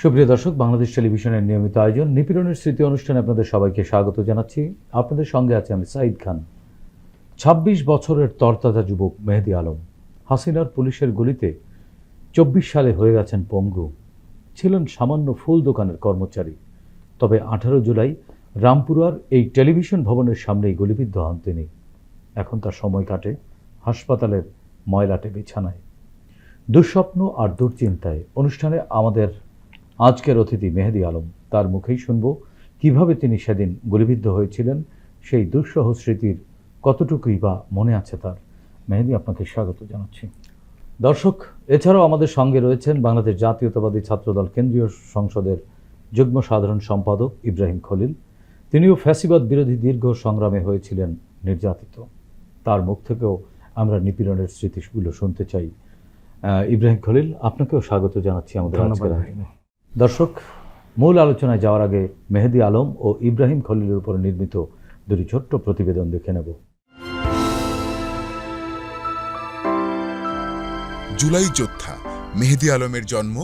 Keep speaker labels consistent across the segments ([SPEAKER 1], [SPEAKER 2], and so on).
[SPEAKER 1] সুপ্রিয় দর্শক, বাংলাদেশ টেলিভিশনের নিয়মিত আয়োজন নিপীড়নের স্মৃতি অনুষ্ঠানে আপনাদের সবাইকে স্বাগত জানাচ্ছি। আপনাদের সঙ্গে আছে আমি সাইদ খান। ২৬ বছরের তরতাজা যুবক মেহেদী আলম হাসিনার পুলিশের গুলিতে ২৪ সালে হয়ে গেছেন পঙ্গু। ছিলেন সামান্য ফুল দোকানের কর্মচারী। তবে ১৮ জুলাই রামপুরার এই টেলিভিশন ভবনের সামনেই গুলিবিদ্ধ হন তিনি। এখন তার সময় কাটে হাসপাতালের ময়লাটে বিছানায়, দুঃস্বপ্ন আর দুশ্চিন্তায়। অনুষ্ঠানে আমাদের আজকের অতিথি মেহেদী আলম, তার মুখেই শুনব কিভাবে তিনি সেদিন গুলিবিদ্ধ হয়েছিলেন, সেই দুঃসহ স্মৃতির কতটুকুই বা মনে আছে তার। মেহেদী, আপনাকে স্বাগত জানাচ্ছি। দর্শক, এছাড়াও আমাদের সঙ্গে রয়েছেন বাংলাদেশ জাতীয়তাবাদী ছাত্রদল কেন্দ্রীয় সংসদের যুগ্ম সাধারণ সম্পাদক ইব্রাহিম খলিল। তিনিও ফ্যাসিবাদ বিরোধী দীর্ঘ সংগ্রামে হয়েছিলেন নির্যাতিত। তার মুখ থেকেও আমরা নিপীড়নের স্মৃতিগুলো শুনতে চাই। ইব্রাহিম খলিল, আপনাকেও স্বাগত জানাচ্ছি আমাদের আজকের আয়োজনে। দর্শক, মূল আলোচনায় যাওয়ার আগে মেহেদী আলম ও ইব্রাহিম খলিলের উপর নির্মিত দুটি ছোট্ট প্রতিবেদন দেখে নেব।
[SPEAKER 2] জুলাই যোদ্ধা মেহেদী আলমের জন্ম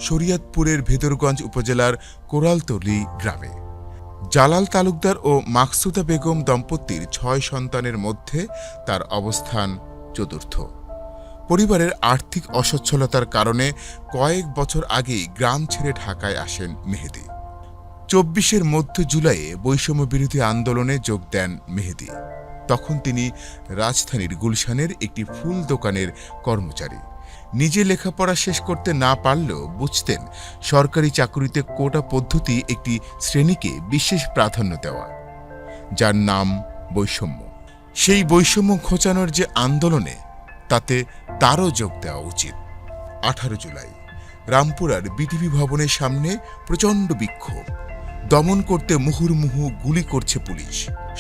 [SPEAKER 2] শরীয়তপুরের ভেদরগঞ্জ উপজেলার কোরালতলী গ্রামে। জালাল তালুকদার ও মাকসুদা বেগম দম্পতির ৬ সন্তানের মধ্যে তার অবস্থান চতুর্থ। পরিবারের আর্থিক অসচ্ছলতার কারণে কয়েক বছর আগেই গ্রাম ছেড়ে ঢাকায় আসেন মেহেদী। ২৪ মধ্য জুলাইয়ে বৈষম্য বিরোধী আন্দোলনে যোগ দেন মেহেদী। তখন তিনি রাজধানীর গুলশানের একটি ফুল দোকানের কর্মচারী। নিজে লেখাপড়া শেষ করতে না পারলেও বুঝতেন সরকারি চাকুরিতে কোটা পদ্ধতি একটি শ্রেণীকে বিশেষ প্রাধান্য দেওয়া, যার নাম বৈষম্য। সেই বৈষম্য ঘোচানোর যে আন্দোলনে, তাতে তারও যোগ দেওয়া উচিত। ১৮ জুলাই রামপুরার বিটিভি ভবনের সামনে প্রচণ্ড বিক্ষোভ। দমন করতে মুহুর্মুহু গুলি করছে পুলিশ।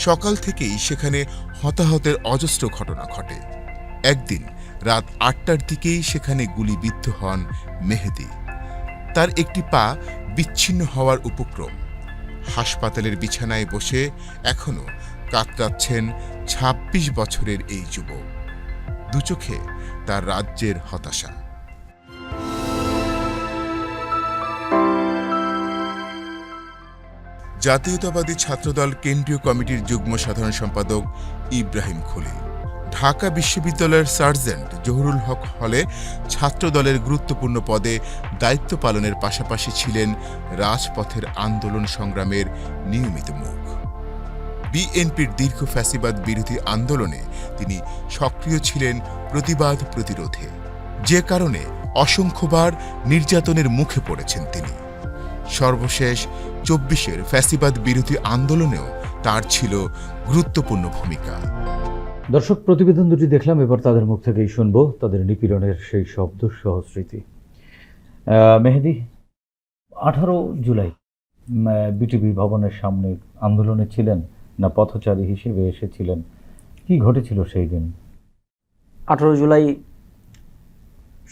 [SPEAKER 2] সকাল থেকেই সেখানে হতাহতের অজস্র ঘটনা ঘটে। একদিন রাত ৮টার দিকেই সেখানে গুলিবিদ্ধ হন মেহেদী। তার একটি পা বিচ্ছিন্ন হওয়ার উপক্রম। হাসপাতালের বিছানায় বসে এখনও কাতরাচ্ছেন ২৬ বছরের এই যুবক। দুচোখে তার রাজ্যের হতাশা। জাতীয়তাবাদী ছাত্রদল কেন্দ্রীয় কমিটির যুগ্ম সাধারণ সম্পাদক ইব্রাহিম খলিল ঢাকা বিশ্ববিদ্যালয়ের সার্জেন্ট জহুরুল হক হলে ছাত্রদলের গুরুত্বপূর্ণ পদে দায়িত্ব পালনের পাশাপাশি ছিলেন রাজপথের আন্দোলন সংগ্রামের নিয়মিত মুখ। বিএনপির দীর্ঘ ফ্যাসিবাদ বিরোধী আন্দোলনে তিনি সক্রিয় ছিলেন প্রতিবাদ প্রতিরোধে, যে কারণে অসংখ্যবার নির্যাতনের মুখে পড়েছেন তিনি। সর্বশেষ ২৪ ফ্যাসিবাদ বিরোধী আন্দোলনেও তার ছিল গুরুত্বপূর্ণ ভূমিকা।
[SPEAKER 1] দর্শক, প্রতিবেদন দুটি দেখলাম, এবার তাদের মুখ থেকেই শুনব তাদের নিপীড়নের সেই সব দুঃসহ স্মৃতি। মেহেদী, ১৮ জুলাই বিটিভি ভবনের সামনে আন্দোলনে ছিলেন না পথচারী হিসেবে এসেছিলেন? কি ঘটেছিল সেই দিন?
[SPEAKER 3] ১৮ জুলাই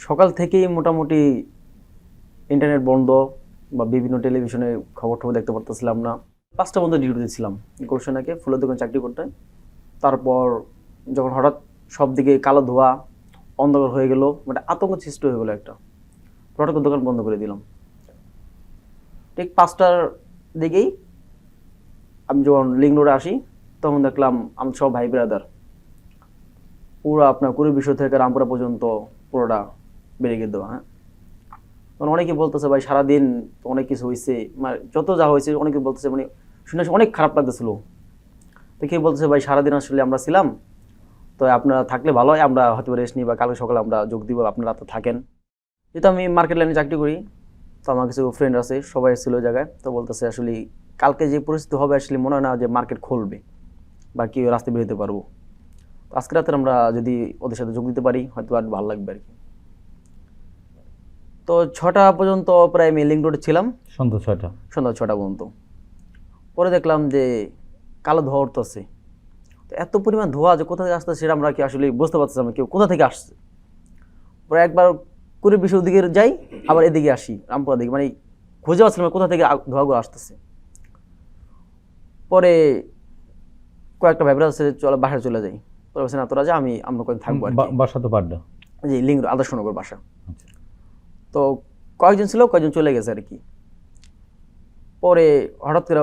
[SPEAKER 3] সকাল থেকেই মোটামুটি ইন্টারনেট বন্ধ বা বিভিন্ন টেলিভিশনে খবর দেখতে পারতেছিলাম না। ৫টা পর্যন্ত ডিউটিতে ছিলাম গুলশানাকে ফুলের দোকানে চাকরি করতে। তারপর যখন হঠাৎ সব দিকে কালো ধোয়া, অন্ধকার হয়ে গেল, মানে আতঙ্ক সৃষ্টি হয়ে গেলো একটা। হঠাৎ দোকান বন্ধ করে দিলাম। ঠিক ৫টার দিকেই আমি যখন লিঙ্ক রোডে আসি, তখন দেখলাম আমি সব ভাই ব্রাদার পুরো আপনার কুড়ি বিশ্ব থেকে রামপুরা পর্যন্ত পুরোটা ব্যারিকেড দেওয়া। হ্যাঁ, তখন অনেকে বলতেছে ভাই সারাদিন অনেক কিছু হয়েছে, মানে যত যা হয়েছে অনেকে বলতেছে, মানে শুনে অনেক খারাপ লাগতেছিল। তো কেউ বলতেছে ভাই সারাদিন আসলে আমরা ছিলাম, তো আপনারা থাকলে ভালো হয়, আমরা হয়তো রেস্ট নিই বা কালকে সকালে আমরা যোগ দিব, আপনারা তো থাকেন। যেহেতু আমি মার্কেট লাইনে চাকরি করি, তো আমার কিছু ফ্রেন্ড আছে, সবাই ছিল ওই জায়গায়। তো বলতেছে আসলে কালকে যে পরিস্থিতি হবে আসলে মনে হয় না যে মার্কেট খুলবে বা কেউ রাস্তায় বেরোতে পারবো। আজকে রাতে আমরা যদি ওদের সাথে যোগ দিতে পারি হয়তো আর ভালো লাগবে আর কি। তো ৬টা পর্যন্ত প্রায় আমি লিঙ্ক রোডে ছিলাম,
[SPEAKER 1] সন্ধ্যা ৬টা
[SPEAKER 3] পর্যন্ত। পরে দেখলাম যে কালো ধোয়া উঠতেছে। তো এত পরিমাণ ধোয়া যে কোথা থেকে আসতেছে সেটা আমরা কি আসলে বুঝতে পারছিলাম কেউ কোথা থেকে আসছে। পরে একবার কুড়ি বিশ্বের দিকে যাই, আবার এদিকে আসি রামপুরা দিকে, মানে খুঁজে পাচ্ছিলাম কোথা থেকে ধোঁয়াগুলো আসতেছে। পরে কয়েকটা ভাইব্রা আছে, চলে বাসায় চলে যাই। পরে বলছে না তোরা যা, আমরা কয়েকদিন থাকবো আর কি।
[SPEAKER 1] বাসা তো পাড্ডা,
[SPEAKER 3] জি লিঙ্ক আদর্শনগর বাসা। তো কয়েকজন ছিল, কয়েকজন চলে গেছে আর কি। পরে হঠাৎ করে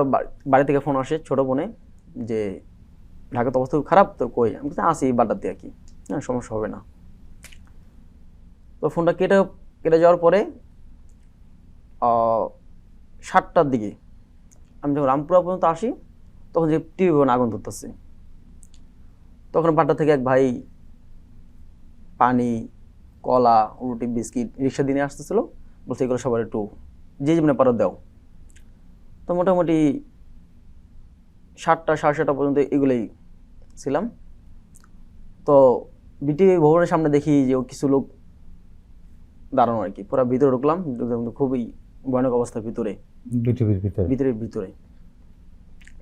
[SPEAKER 3] বাড়ি থেকে ফোন আসে ছোটো বোনে যে ঢাকা তো অবস্থা খুব খারাপ, তো কই? আমি বলছি আসি বাড্ডার দিয়ে আর কি, হ্যাঁ সমস্যা হবে না। তো ফোনটা কেটে যাওয়ার পরে 7টার দিকে আমি যখন রামপুরা পর্যন্ত আসি, তখন যে টিভি ভবনে আগুন ধরতেছে, তখন বাড্ডা থেকে এক ভাই পানি, কলা, রুটি, বিস্কিট রিক্সা দিয়ে আসতেছিল, বলছে এগুলো সবার একটু যে যেমনি পারো দাও। তো মোটামুটি 7টা 7:30 পর্যন্ত এগুলোই ছিলাম। তো বিটিভি ভবনের সামনে দেখি যে কিছু লোক দাঁড়ানো আর কি, পুরো ভিতরে ঢুকলাম, খুবই ভয়ানক অবস্থার ভিতরে,
[SPEAKER 1] বিটিভির ভিতরে।
[SPEAKER 3] ভিতরে।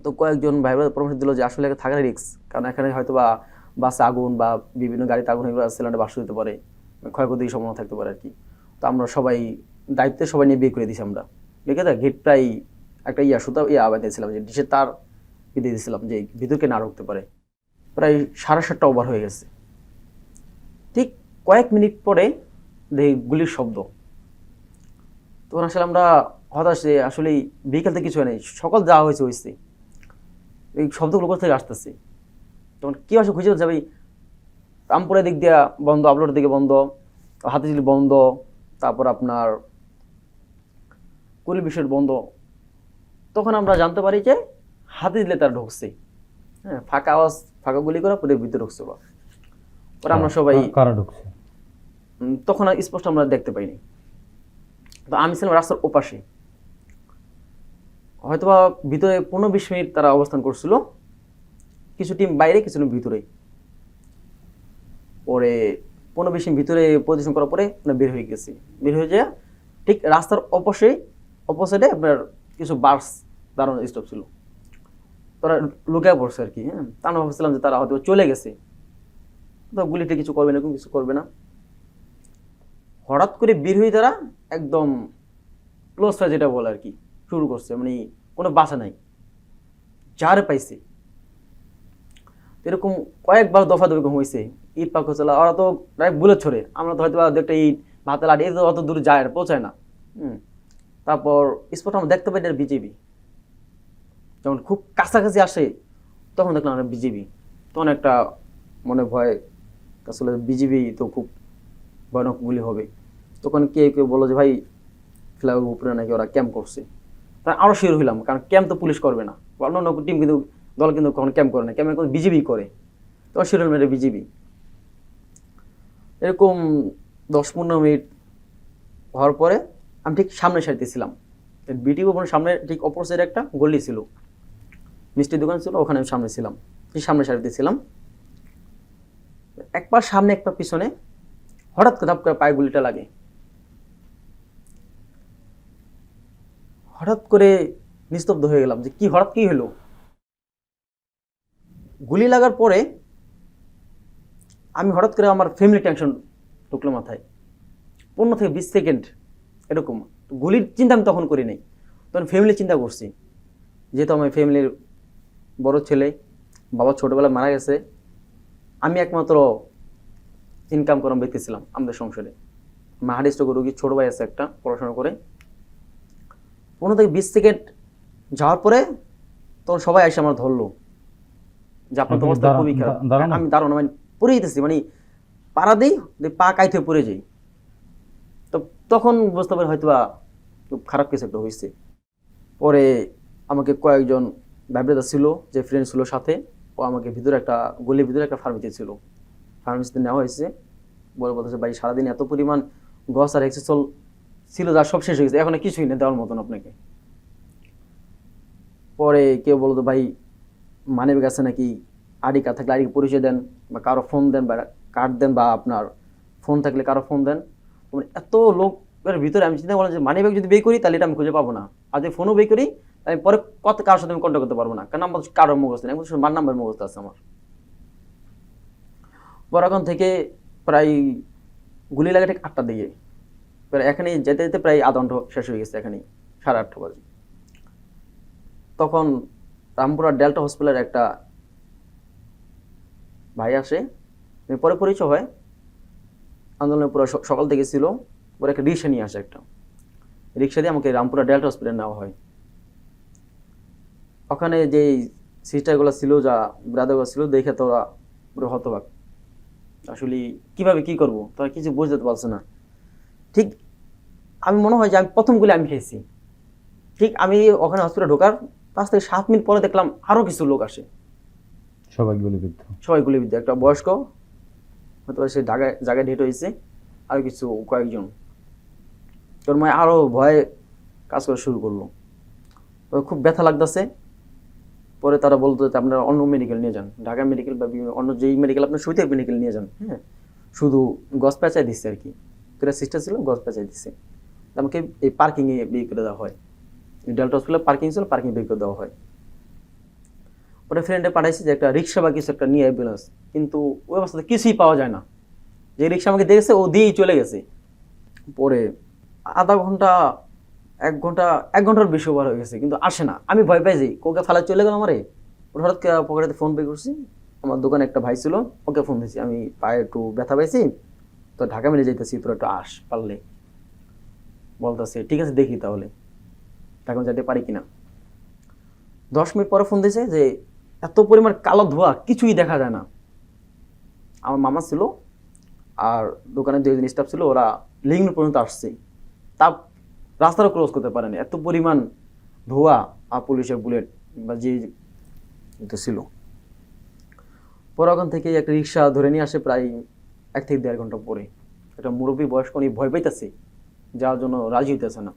[SPEAKER 3] তো কয়েকজন ভাই বোনেরা পরামর্শ দিল যে আসলে থাকার রিস্ক, কারণ এখানে হয়তো বা বাসে আগুন বা বিভিন্ন গাড়িতে আগুন এগুলো সিলিন্ডার বাস্ট হতে পারে, ক্ষয়ক্ষতির সম্ভাবনা থাকতে পারে আর কি। তো আমরা সবাই দায়িত্বে সবাই নিয়ে বিয়ে করে দিয়েছি আমরা। দেখে গেট প্রায় একটা সুতা বাঁধিয়েছিলাম, যে ডিশের তার বেঁধে দিয়েছিলাম যে ভিতরকে না ঢুকতে পারে। প্রায় 7:30 ওভার হয়ে গেছে। ঠিক কয়েক মিনিট পরে দেখি গুলির শব্দ। তখন আসলে আমরা হতাশ যে আসলে বিকেলতে কিছু হয় নাই, সকাল যা হয়েছে এই শব্দগুলো কোথা থেকে আসতেছে। তখন কি আসে খুঁজে যাবে, রামপুরের দিক দিয়ে বন্ধ, আপলোডের দিকে বন্ধ, হাতিঝিল বন্ধ, তারপর আপনার কুলি বিষয়ের বন্ধ। তখন আমরা জানতে পারি যে হাতিঝিলে তারা ঢুকছে, হ্যাঁ ফাঁকা গুলি করে পুরো ভিতরে ঢুকছিল। পরে আমরা সবাই
[SPEAKER 1] কারা ঢুকছে
[SPEAKER 3] তখন আর স্পষ্ট আমরা দেখতে পাইনি। তো আমি ছিলাম রাস্তার ওপাশে, হয়তোবা ভিতরে 15-20 মিনিট তারা অবস্থান করছিল, কিছু টিম বাইরে কিছু টিম ভিতরে। পরে 15-20 মিনিট ভিতরে পজিশন করার পরে আমরা বের হয়ে গেছি। বের হয়ে যায় ঠিক রাস্তার অপোজিটে আপনার কিছু বাস দাঁড়ানো স্টপ ছিল, তারা লুকিয়ে পড়ছে আর কি। হ্যাঁ, তা আমরা ভাবছিলাম যে তারা হয়তো চলে গেছে, তো গুলিতে কিছু করবে না, এরকম কিছু করবে না। হঠাৎ করে বের হয়ে তারা একদম ক্লোজ ফায়ার যেটা বলে আর কি শুরু করছে, মানে কোনো বাসা নাই, যারে পাইছে। এরকম কয়েকবার দফা দফি হয়েছে, ইট পাক হচ্ছিল, ওরা তো ডাইরেক্ট বুলেট ছড়ে, আমরা তো হয়তো একটা ইট ভাতে লাঠি তো অত দূর যায় পৌঁছায় না। তারপর স্পট আমরা দেখতে পাই এটা বিজেপি, যখন খুব কাছাকাছি আসে তখন দেখলাম আমরা বিজেপি, তখন একটা মনে ভয় আসলে বিজেপি তো খুব ভয়ানক গুলি হবে। তখন কেউ বললো যে ভাই ফ্লাইওভার উপরে নাকি ওরা ক্যাম্প করছে। তাই আরও শিওর হইলাম, কারণ ক্যাম্প তো পুলিশ করবে না, অন্য টিম কিন্তু দল কিন্তু কখনো ক্যাম্প করে না, ক্যাম্প এখন বিজেপি করে। তখন শিওর হলাম এটা বিজেপি। এরকম 10-15 মিনিট হওয়ার পরে আমি ঠিক সামনে সারিতে ছিলাম, বিটিভি ভবনের সামনে ঠিক অপর সাইডে একটা গলি ছিল, মিষ্টির দোকান ছিল, ওখানে আমি সামনে ছিলাম, ঠিক সামনে সারিতে ছিলাম। একবার সামনে একবার পিছনে, হঠাৎ করে ধাপ করে পায়ে গুলিটা লাগে। হঠাৎ করে নিস্তব্ধ হয়ে গেলাম যে হঠাৎ কি হলো। গুলি লাগার পরে আমি হঠাৎ করে আমার ফ্যামিলি টেনশন ঢুকলো মাথায়, 15 থেকে 20 সেকেন্ড এরকম। গুলির চিন্তা আমি তখন করি নাই, তখন ফ্যামিলি চিন্তা করছি, যেহেতু আমার ফ্যামিলির বড় ছেলে, বাবা ছোটবেলায় মারা গেছে, আমি একমাত্র ইনকাম করার ব্যক্তি ছিলাম আমাদের সংসারে। আমার হার্ট স্ট্রোক রোগী ছোট ভাই আছে একটা, পড়াশোনা করে। 15 থেকে 20 সেকেন্ড যাওয়ার পরে তখন সবাই এসে আমার ধরলো যে আপনার তো অবস্থা খুবই খারাপ। আমি দাঁড়ানো মানে পড়ে যেতেছি, মানে পাড়া দিই পা কাইতে পড়ে যাই। তো তখন বুঝতে পারি হয়তো খুব খারাপ কিছু একটা হয়েছে। পরে আমাকে কয়েকজন ভাইব্রেদার ছিল, যে ফ্রেন্ড ছিল সাথে, ও আমাকে ভিতরে একটা গলির ভিতরে একটা ফার্মেসি ছিল, ফার্মেসিতে নেওয়া হয়েছে। বলতেছে ভাই সারাদিন এত পরিমাণ গস আর এক্সেসল ছিল যা সব শেষ হয়ে গেছে, এখন কিছুই নেই দেওয়ার মতন আপনাকে। পরে কেউ বলতো ভাই মানিব্যাগ আছে নাকি, আইডি কার্ড থাকলে আইডি পরিচয় দেন, বা কারো ফোন দেন, বা কার্ড দেন, বা আপনার ফোন থাকলে কারো ফোন দেন। মানে এত লোকের ভিতরে আমি চিন্তা করলাম যে মানিব্যাগ যদি বের করি তাহলে এটা আমি খুঁজে পাবো না, আর যদি ফোনও বের করি তাহলে পরে কারোর সাথে আমি কন্ট্যাক্ট করতে পারবো না, কারণ আমার কারোর মুখস্থ নেই, এখন মার নাম্বার মুখস্থ আছে আমার। পরে এখন থেকে প্রায় গুলি লাগে ঠিক 8টার দিকে, প্রায় এখানে যেতে যেতে প্রায় আধা ঘন্টা শেষ হয়ে গেছে, এখানে 8:30 বাজে। তখন রামপুরা ডেল্টা হসপিটালের একটা ভাই আসে, পরে পরিচয় হয়, আন্দোলনের পুরো সকাল থেকে ছিল। পরে একটা রিক্সা নিয়ে আসে, একটা রিক্সা দিয়ে আমাকে রামপুরা ডেল্টা হসপিটালে নেওয়া হয়। ওখানে যেই সিস্টারগুলো ছিল, যা ব্রাদারগুলো ছিল, দেখে তো ওরা পুরো হতবাক। আসলে কিভাবে কি করব, তারা কিছু বুঝতে পারছে না। ঠিক আমি মনে হয় যে আমি প্রথম গুলি আমি খেয়েছি। ঠিক আমি ওখানে হসপিটালে ঢোকার 5 থেকে 7 মিনিট পরে দেখলাম আরও কিছু লোক আসে,
[SPEAKER 1] সবাই গুলিবিদ্ধ।
[SPEAKER 3] সবাই গুলিবিদ্ধ। একটা বয়স্ক, হয়তো সে জায়গায় ডেট হয়েছে, আর কিছু কয়েকজন। তোর মানে আরও ভয়ে কাজ করা শুরু করলো। তো খুব ব্যথা লাগতেছে। পরে তারা বলতো যে আপনারা অন্য মেডিকেল নিয়ে যান, ঢাকা মেডিকেল বা অন্য যেই মেডিকেল আপনার সুবিধা মেডিকেল নিয়ে যান। হ্যাঁ, শুধু গজ প্যাঁচাই দিচ্ছে আর কি। তোরা সিস্টার ছিল, গজ প্যাঁচাই দিচ্ছে। আমাকে এই পার্কিংয়ে বিয়ে করে দেওয়া হয়। ডেল্টা হসপিটালে পার্কিং ছিল, পার্কিং বিয়ে করে দেওয়া হয়। ওটা ফ্রেন্ডে পাঠাইছি যে একটা রিক্সা বা কিছু একটা নিয়ে অ্যাম্বুলেন্স, কিন্তু ওই অবস্থাতে কিছুই পাওয়া যায় না। যে রিক্সা আমাকে দেখেছে ও দিয়েই চলে গেছে। পরে আধা ঘন্টা, 1 ঘন্টার বেশি ওভার হয়ে গেছে, কিন্তু আসে না। আমি ভয় পাই যাই, কোকে ফালা চলে গেল আমারে। ওর হঠাৎ করে পকেটে ফোন পে করছি, আমার দোকানে একটা ভাই ছিল, ওকে ফোন দিয়েছি, আমি পায়ে একটু ব্যথা পাইছি, তো ঢাকা মেরে যাইতেছি, তোর একটু আস পারলে। বলতেছে ঠিক আছে, দেখি তাহলে ঢাকা যেতে পারি কিনা। 10 মিনিট পরে ফোন দিয়েছে যে এত পরিমাণ কালো ধোঁয়া, কিছুই দেখা যায় না। আমার মামা ছিল আর দোকানে 2 জন স্টাফ ছিল, ওরা লিঙ্ক পর্যন্ত আসছে, তা রাস্তাটা ক্লোজ করতে পারেনি, এত পরিমাণ ধোঁয়া আর পুলিশের বুলেট বা যে ছিল। পরে ওখান থেকে একটা রিক্সা ধরে নিয়ে আসে প্রায় 1 থেকে 1.5 ঘন্টা পরে। একটা মুরব্বী বয়স্ক, উনি ভয় পাইতেছে, যাওয়ার জন্য রাজি হইতেছে না।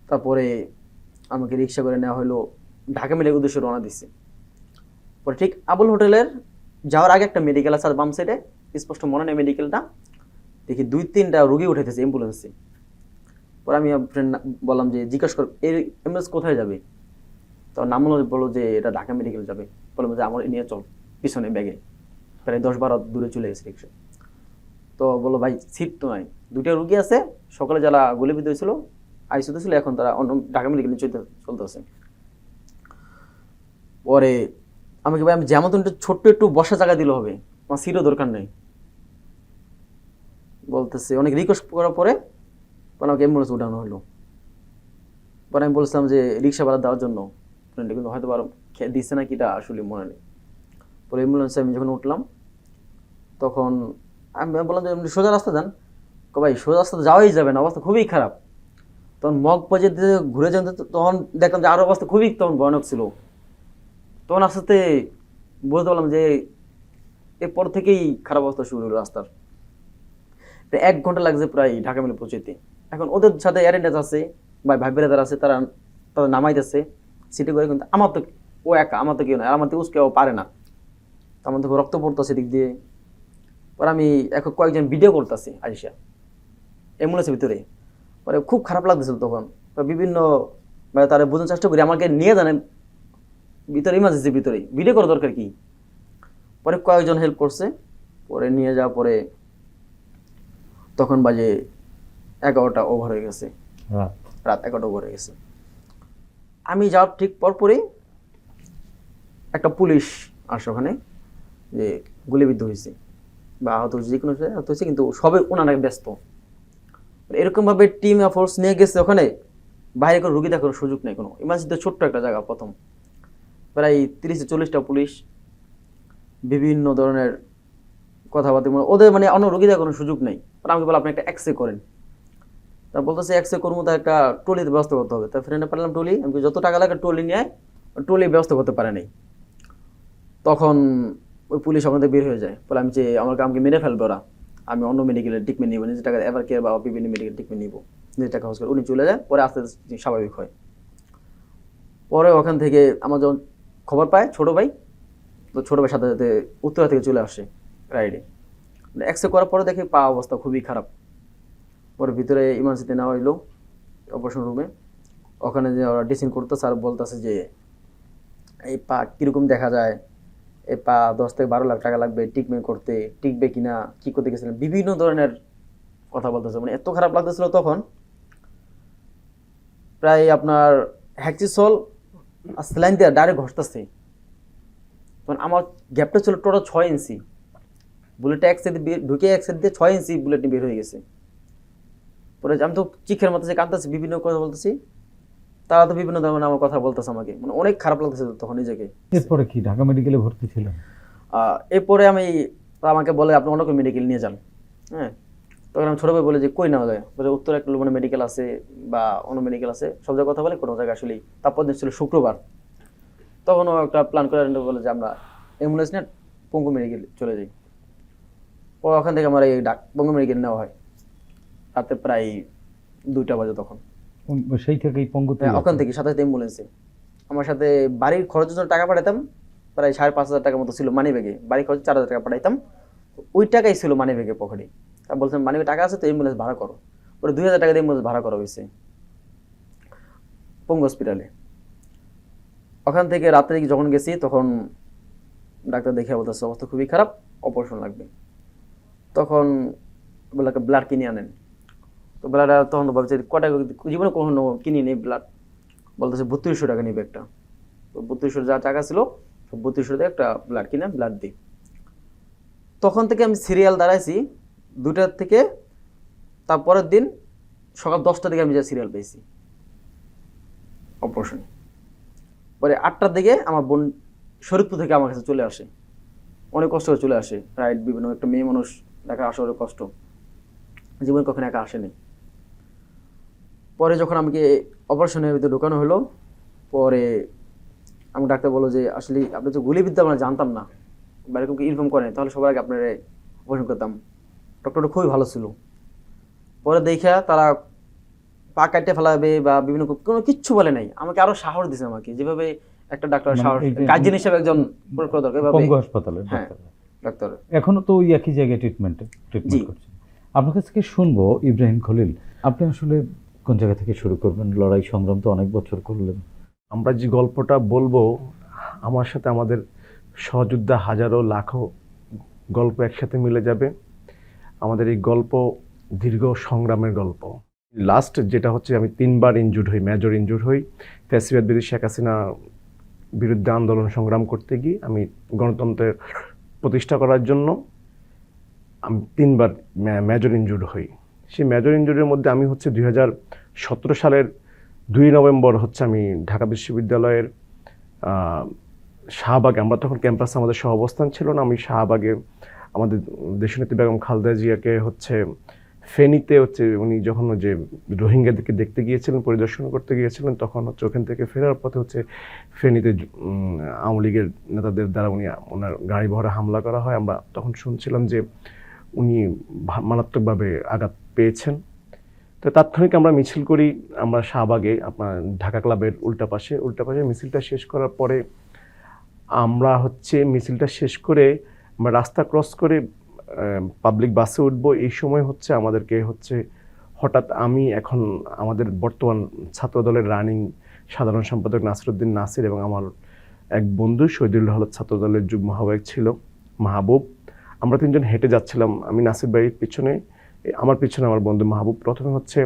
[SPEAKER 3] তারপরে আমাকে রিক্সা করে নেওয়া হলো, ঢাকা মেডিকেল উদ্দেশ্যে রওনা দিচ্ছে। পরে ঠিক আবুল হোটেলের যাওয়ার আগে একটা মেডিকেল আছে আর বাম সাইডে, স্পষ্ট মনে নেই মেডিকেলটা, দেখি 2-3টা রোগী উঠাইতেছে অ্যাম্বুলেন্সে। পরে আমি ফ্রেন্ড বললাম যে জিজ্ঞাসা কর এই অ্যাম্বুলেন্স কোথায় যাবে। তো নাম বললো যে এটা ঢাকা মেডিকেল যাবে। বললাম যে আমার নিয়ে চল পিছনে ব্যাগে। প্রায় 10-12 দূরে চলে গেছে রিক্সা। তো বললো ভাই সিট তো নাই, 2টা রুগী আছে, সকালে যারা গুলিবিদ্ধ হয়েছিল আইসিইউতে ছিল, এখন তারা অন্য ঢাকা মেডিকেলে চলতেছে। পরে আমাকে ভাই আমি যেমন একটু ছোট্ট একটু বসার জায়গা দিলে হবে, আমার সিটও দরকার নেই বলতেছে। অনেক রিকোয়েস্ট করার পরে আমাকে অ্যাম্বুলেন্স উঠানো হলো। পরে আমি বলছিলাম যে রিক্সা ভাড়া দেওয়ার জন্য, কিন্তু হয়তো দিচ্ছে না কিটা আসলে মনে নেই। পরে অ্যাম্বুলেন্সে আমি যখন উঠলাম, তখন আমি বললাম যে আপনি সোজা রাস্তা যান। ভাই সোজা রাস্তা যাওয়াই যাবে না, অবস্থা খুবই খারাপ। তখন মগ বাজে ঘুরে যান, তখন দেখলাম যে আরো অবস্থা খুবই তখন ভয়ানক ছিল। তখন আস্তে আস্তে বুঝতে পারলাম যে এরপর থেকেই খারাপ অবস্থা শুরু হলো রাস্তার। 1 ঘন্টা লাগছে প্রায় ঢাকা মেলে পৌঁছতে। এখন ওদের সাথে অ্যারেন্ডেজ আছে বা ভাই ব্রাদার আছে, তারা নামাইতেছে সিটি করে, কিন্তু আমার তো ও একা, আমার তো কেউ না, আমার তো কেউ পারে না। আমার তো রক্ত পড়তেছে দিক দিয়ে। পরে আমি এখন কয়েকজন ভিডিও করতেছি আইসা অ্যাম্বুলেন্সের ভিতরে। পরে খুব খারাপ লাগতেছিল তখন। বিভিন্ন মানে তারা বোঝার চেষ্টা করি আমাকে নিয়ে জানেন ভিতরে, ইমার্জেন্সির ভিতরে ভিডিও করা দরকার কি। পরে কয়েকজন হেল্প করছে। পরে নিয়ে যাওয়ার পরে তখন বাজে 11টা ওভার হয়ে গেছে, রাত 11টা ওভার হয়ে গেছে। আমি যাওয়ার ঠিক পরপরই একটা পুলিশ আসে ওখানে, যে গুলিবিদ্ধ হয়েছে বা আহত হয়েছে, যে কোনো আহত হয়েছে, কিন্তু সবাই ওনারা ব্যস্ত। এরকমভাবে টিম ফোর্স নিয়ে গেছে ওখানে, বাইরে কোনো রুগী দেখার সুযোগ নেই কোনো। ইমার্জেন্সিতে ছোট্ট একটা জায়গা, প্রথম প্রায় 30-40টা পুলিশ, বিভিন্ন ধরনের কথাবার্তা, ওদের মানে অন্য রুগী দেখার কোনো সুযোগ নেই। আমাকে বলে আপনি একটা এক্সরে করেন। তা বলতেছে এক্সরে করবো, তা একটা ট্রলিতে ব্যবস্থা করতে হবে। তা ফ্রেন্ডে পারলাম ট্রলি, আমি যত টাকা লাগে ট্রলি নিয়ে, ট্রলি ব্যবস্থা করতে পারে নাই। তখন ওই পুলিশ ওখান থেকে বের হয়ে যায়। বলে আমি যে আমাকে মেরে ফেলবে ওরা, আমি অন্য মেডিকেলের ট্রিটমেন্ট নিবো, নিজের টাকা এভার কেয়ার বা বিভিন্ন মেডিকেল ট্রিটমেন্ট নিবো, নিজের টাকা খরচ করে। উনি চলে যায়। পরে আস্তে আস্তে স্বাভাবিক হয়। পরে ওখান থেকে আমার যখন খবর পায় ছোটো ভাই, তো ছোটো ভাইয়ের সাথে সাথে উত্তরা থেকে চলে আসে রাইডে। এক্সরে করার পরে দেখে পা অবস্থা খুবই খারাপ। পরে ভিতরে ইমার্জেন্সিতে নেওয়া হইলো অপারেশন রুমে। ওখানে যে ওরা ড্রেসিং করতেছে আর বলতেছে যে এই পা কীরকম দেখা যায়, এই পা 10 থেকে 12 লাখ টাকা লাগবে ট্রিটমেন্ট করতে, টিকবে কিনা, কী করতে গেছিলেন, বিভিন্ন ধরনের কথা বলতেছে। মানে এত খারাপ লাগতেছিল তখন। প্রায় আপনার হ্যাকচিসল আর স্যালাইন দিয়ে ডাইরেক্ট ঘষতেছে। তখন আমার গ্যাপটা ছিল টোটাল 6 ইঞ্চি। বুলেটটা এক সাইড দিয়ে ঢুকে, এক সাইড দিয়ে 6 ইঞ্চি বুলেট বের হয়ে গেছে। পরে আমি তো চিখের মতো যে কাঁদতেছি, বিভিন্ন কথা বলতেছি। তারা তো বিভিন্ন ধরনের আমার কথা বলতেছে আমাকে, মানে অনেক খারাপ লাগতেছে তখন নিজেকে।
[SPEAKER 1] এরপরে কি ঢাকা মেডিকেলে ভর্তি ছিলেন?
[SPEAKER 3] এরপরে আমাকে বলে আপনি অন্য কোনো মেডিকেল নিয়ে যান। হ্যাঁ, তখন আমি ছোট ভাই বলে যে কই না যায়, বলে উত্তরে একটা মানে মেডিকেল আছে বা অন্য মেডিকেল আছে, সব জায়গায় কথা বলে কোনো জায়গায় আসলেই। তারপর দিন ছিল শুক্রবার, তখন ও একটা প্ল্যান করে বলে যে আমরা অ্যাম্বুলেন্স নিয়ে পঙ্গু মেডিকেল চলে যাই। ও ওখান থেকে আমার এই পঙ্গু মেডিকেল নেওয়া হয় রাতে প্রায় 2টা বাজে তখন।
[SPEAKER 1] সেই থেকেই পঙ্গুতে
[SPEAKER 3] ওখান থেকে সাথে সাথে অ্যাম্বুলেন্সে আমার সাথে বাড়ির খরচের জন্য টাকা পাঠাতাম, প্রায় 5,500 টাকার মতো ছিল মানি ব্যাগে, বাড়ির খরচ 4,000 টাকা পাঠাইতাম, ওই টাকাই ছিল মানি ব্যাগে পকেটে। তা বলছিলাম মানি ব্যাগে টাকা আছে তো অ্যাম্বুলেন্স ভাড়া করো, ওরা 2,000 টাকা দিয়ে অ্যাম্বুলেন্স ভাড়া করা হয়েছে পঙ্গু হসপিটালে। ওখান থেকে রাত্রে যখন গেছি তখন ডাক্তার দেখে বলতেছে অবস্থা খুবই খারাপ, অপারেশন লাগবে। তখন বলে ব্লাড কিনে আনেন। তো ব্লাড তখন ভাবছি কটা, জীবনে কখনো কিনি নেই ব্লাড, বলতেছে 3200 টাকা নিবে একটা। তো 3200 যা টাকা ছিল 3200 দিয়ে একটা ব্লাড কিনে ব্লাড দিই। তখন থেকে আমি সিরিয়াল দাঁড়াইছি 2টার থেকে, তারপরের দিন সকাল 10টার দিকে আমি যা সিরিয়াল পেয়েছি অপারেশনে। পরে 8টার দিকে আমার বোন শরীরপুর থেকে আমার কাছে চলে আসে, অনেক কষ্ট করে চলে আসে। রাইট, বিভিন্ন একটা মেয়ে মানুষ দেখা আসা অনেক কষ্ট, জীবনে কখনো একা আসেনি। পরে যখন আমাকে অপারেশনের ভিতরে ঢোকানো হলো, পরে আমি ডাক্তার বললো যে আসলে আপনি তো গুলিবিদ্যা আমরা জানতাম না, বাইরে কাউকে ইনফর্ম করেন, তাহলে সবার আগে আপনার অপারেশন করতাম। ডক্টরটা খুবই ভালো ছিল। পরে দেখা তারা পা কাটতে ফেলাবে বা বিভিন্ন কোনো কিচ্ছু বলে নাই, আমাকে আরো সাহস দিছে, আমাকে যেভাবে একটা ডাক্তার সাহস গার্জিয়ান হিসেবে একজন দরকার
[SPEAKER 1] পঙ্গু হাসপাতালে
[SPEAKER 3] হ্যাঁ ডাক্তার।
[SPEAKER 1] এখনো তো ওই একই জায়গায় ট্রিটমেন্ট করছেন। আপনার কাছ থেকে শুনবো ইব্রাহিম খলিল, আপনি আসলে কোন জায়গা থেকে শুরু করবেন? লড়াই সংগ্রাম তো অনেক বছর করলেন।
[SPEAKER 4] আমরা যে গল্পটা বলবো, আমার সাথে আমাদের সহযোদ্ধা হাজারো লাখো গল্প একসাথে মিলে যাবে। আমাদের এই গল্প দীর্ঘ সংগ্রামের গল্প। লাস্ট যেটা হচ্ছে, আমি 3বার ইনজুর্ড হই, মেজর ইনজুর্ড হই। ফ্যাসিবাদ বিরোধী শেখ হাসিনা বিরুদ্ধে আন্দোলন সংগ্রাম করতে গিয়ে আমি গণতন্ত্রের প্রতিষ্ঠা করার জন্য আমি 3বার মেজর ইনজুর্ড হই। সেই মেজর ইনজুরির মধ্যে আমি হচ্ছে 2017 সালের 2 নভেম্বর হচ্ছে আমি ঢাকা বিশ্ববিদ্যালয়ের শাহবাগে, আমরা তখন ক্যাম্পাসে আমাদের সহ অবস্থান ছিল না, আমি শাহবাগে আমাদের দেশনেত্রী বেগম খালেদা জিয়াকে হচ্ছে ফেনীতে হচ্ছে উনি যখন যে রোহিঙ্গাদেরকে দেখতে গিয়েছিলেন, পরিদর্শন করতে গিয়েছিলেন, তখন হচ্ছে ওখান থেকে ফেরার পথে হচ্ছে ফেনীতে আওয়ামী লীগের নেতাদের দ্বারা ওনার গাড়ি ভরা হামলা করা হয়। আমরা তখন শুনছিলাম যে উনি মারাত্মকভাবে আঘাত পেয়েছেন। তো তাৎক্ষণিক আমরা মিছিল করি, আমরা শাহবাগে আপনার ঢাকা ক্লাবের উল্টা পাশে মিছিলটা শেষ করার পরে আমরা হচ্ছে মিছিলটা শেষ করে আমরা রাস্তা ক্রস করে পাবলিক বাসে উঠবো। এই সময় হচ্ছে আমাদেরকে হচ্ছে হঠাৎ এখন আমাদের বর্তমান ছাত্রদলের রানিং সাধারণ সম্পাদক নাসিরউদ্দিন নাসির এবং আমার এক বন্ধু শহীদুল হল ছাত্রদলের যুগ্ম আহ্বায়ক ছিল মাহবুব, আমরা 3জন হেঁটে যাচ্ছিলাম। আমি নাসির ভাইয়ের পিছনে, আমার পিছনে আমার বন্ধু মাহবুব। প্রথমে হচ্ছে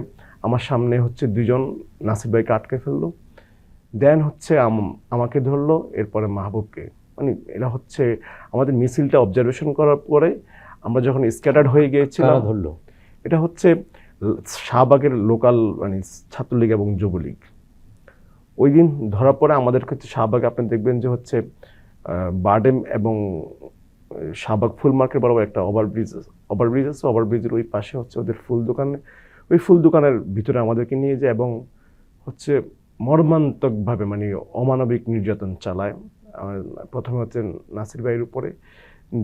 [SPEAKER 4] আমার সামনে হচ্ছে 2জন নাসির ভাইকে আটকে ফেললো, দেন হচ্ছে আমাকে ধরলো, এরপরে মাহবুবকে। মানে এরা হচ্ছে আমাদের মিছিলটা অবজারভেশন করার পরে আমরা যখন স্ক্যাটার্ড হয়ে গিয়েছিলাম,
[SPEAKER 1] ধরলো
[SPEAKER 4] এটা হচ্ছে শাহবাগের লোকাল মানে ছাত্রলীগ এবং যুবলীগ। ওই দিন ধরার পরে আমাদের হচ্ছে শাহবাগে আপনি দেখবেন যে হচ্ছে বারডেম এবং শাহবাগ ফুল মার্কেট বরাবর একটা ওভারব্রিজ আছে, ওভারব্রিজের ওই পাশে হচ্ছে ওদের ফুল দোকানে, ওই ফুল দোকানের ভিতরে আমাদেরকে নিয়ে যায় এবং হচ্ছে মর্মান্তকভাবে মানে অমানবিক নির্যাতন চালায়। প্রথমে হচ্ছে নাসির ভাইয়ের উপরে,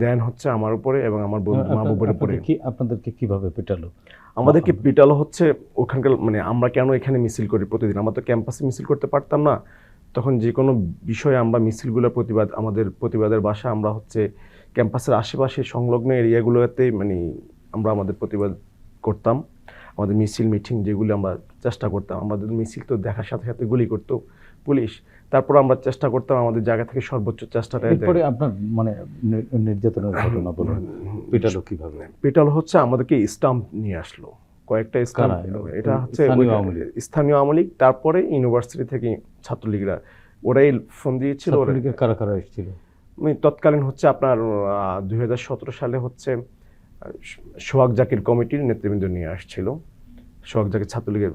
[SPEAKER 4] দেন হচ্ছে আমার উপরে এবং আমার বন্ধু মাহবুবের উপরে।
[SPEAKER 1] আপনাদেরকে কিভাবে পেটালো?
[SPEAKER 4] আমাদেরকে পিটালো হচ্ছে ওখানকার মানে আমরা কেন এখানে মিছিল করি প্রতিদিন, আমরা তো ক্যাম্পাসে মিছিল করতে পারতাম না। তখন যে কোনো বিষয়ে আমরা মিছিলগুলোর আমাদের প্রতিবাদের বাসা আমরা হচ্ছে ক্যাম্পাসের আশেপাশে সংলগ্ন এরিয়াগুলোতে মানে আমরা আমাদের প্রতিবাদ করতাম। আমাদের মিছিল মিটিং যেগুলো আমরা চেষ্টা করতাম, আমাদের মিছিল তো দেখার সাথে সাথে গুলি করতো পুলিশ, তারপর আমরা চেষ্টা করতাম আমাদের জায়গা থেকে সর্বোচ্চ চেষ্টাটা।
[SPEAKER 1] এরপরে আপনার মানে নির্যাতনের ঘটনা বলুন, পেটালো কিভাবে?
[SPEAKER 4] পেটালো হচ্ছে আমাদেরকে স্টাম্প নিয়ে আসলো, কয়েকটা স্টাম্প। এটা হচ্ছে স্থানীয় আওয়ামী লীগ, তারপরে ইউনিভার্সিটি থেকে ছাত্রলীগরা, ওরাই ফোন দিয়েছিল।
[SPEAKER 1] কারা কারা এসেছিল?
[SPEAKER 4] তৎকালীন হচ্ছে আপনার 2017 সালে হচ্ছে সোহাগ জাকির কমিটির নেতৃবৃন্দ নিয়ে আসছিল। সোহাগ জাকির ছাত্রলীগের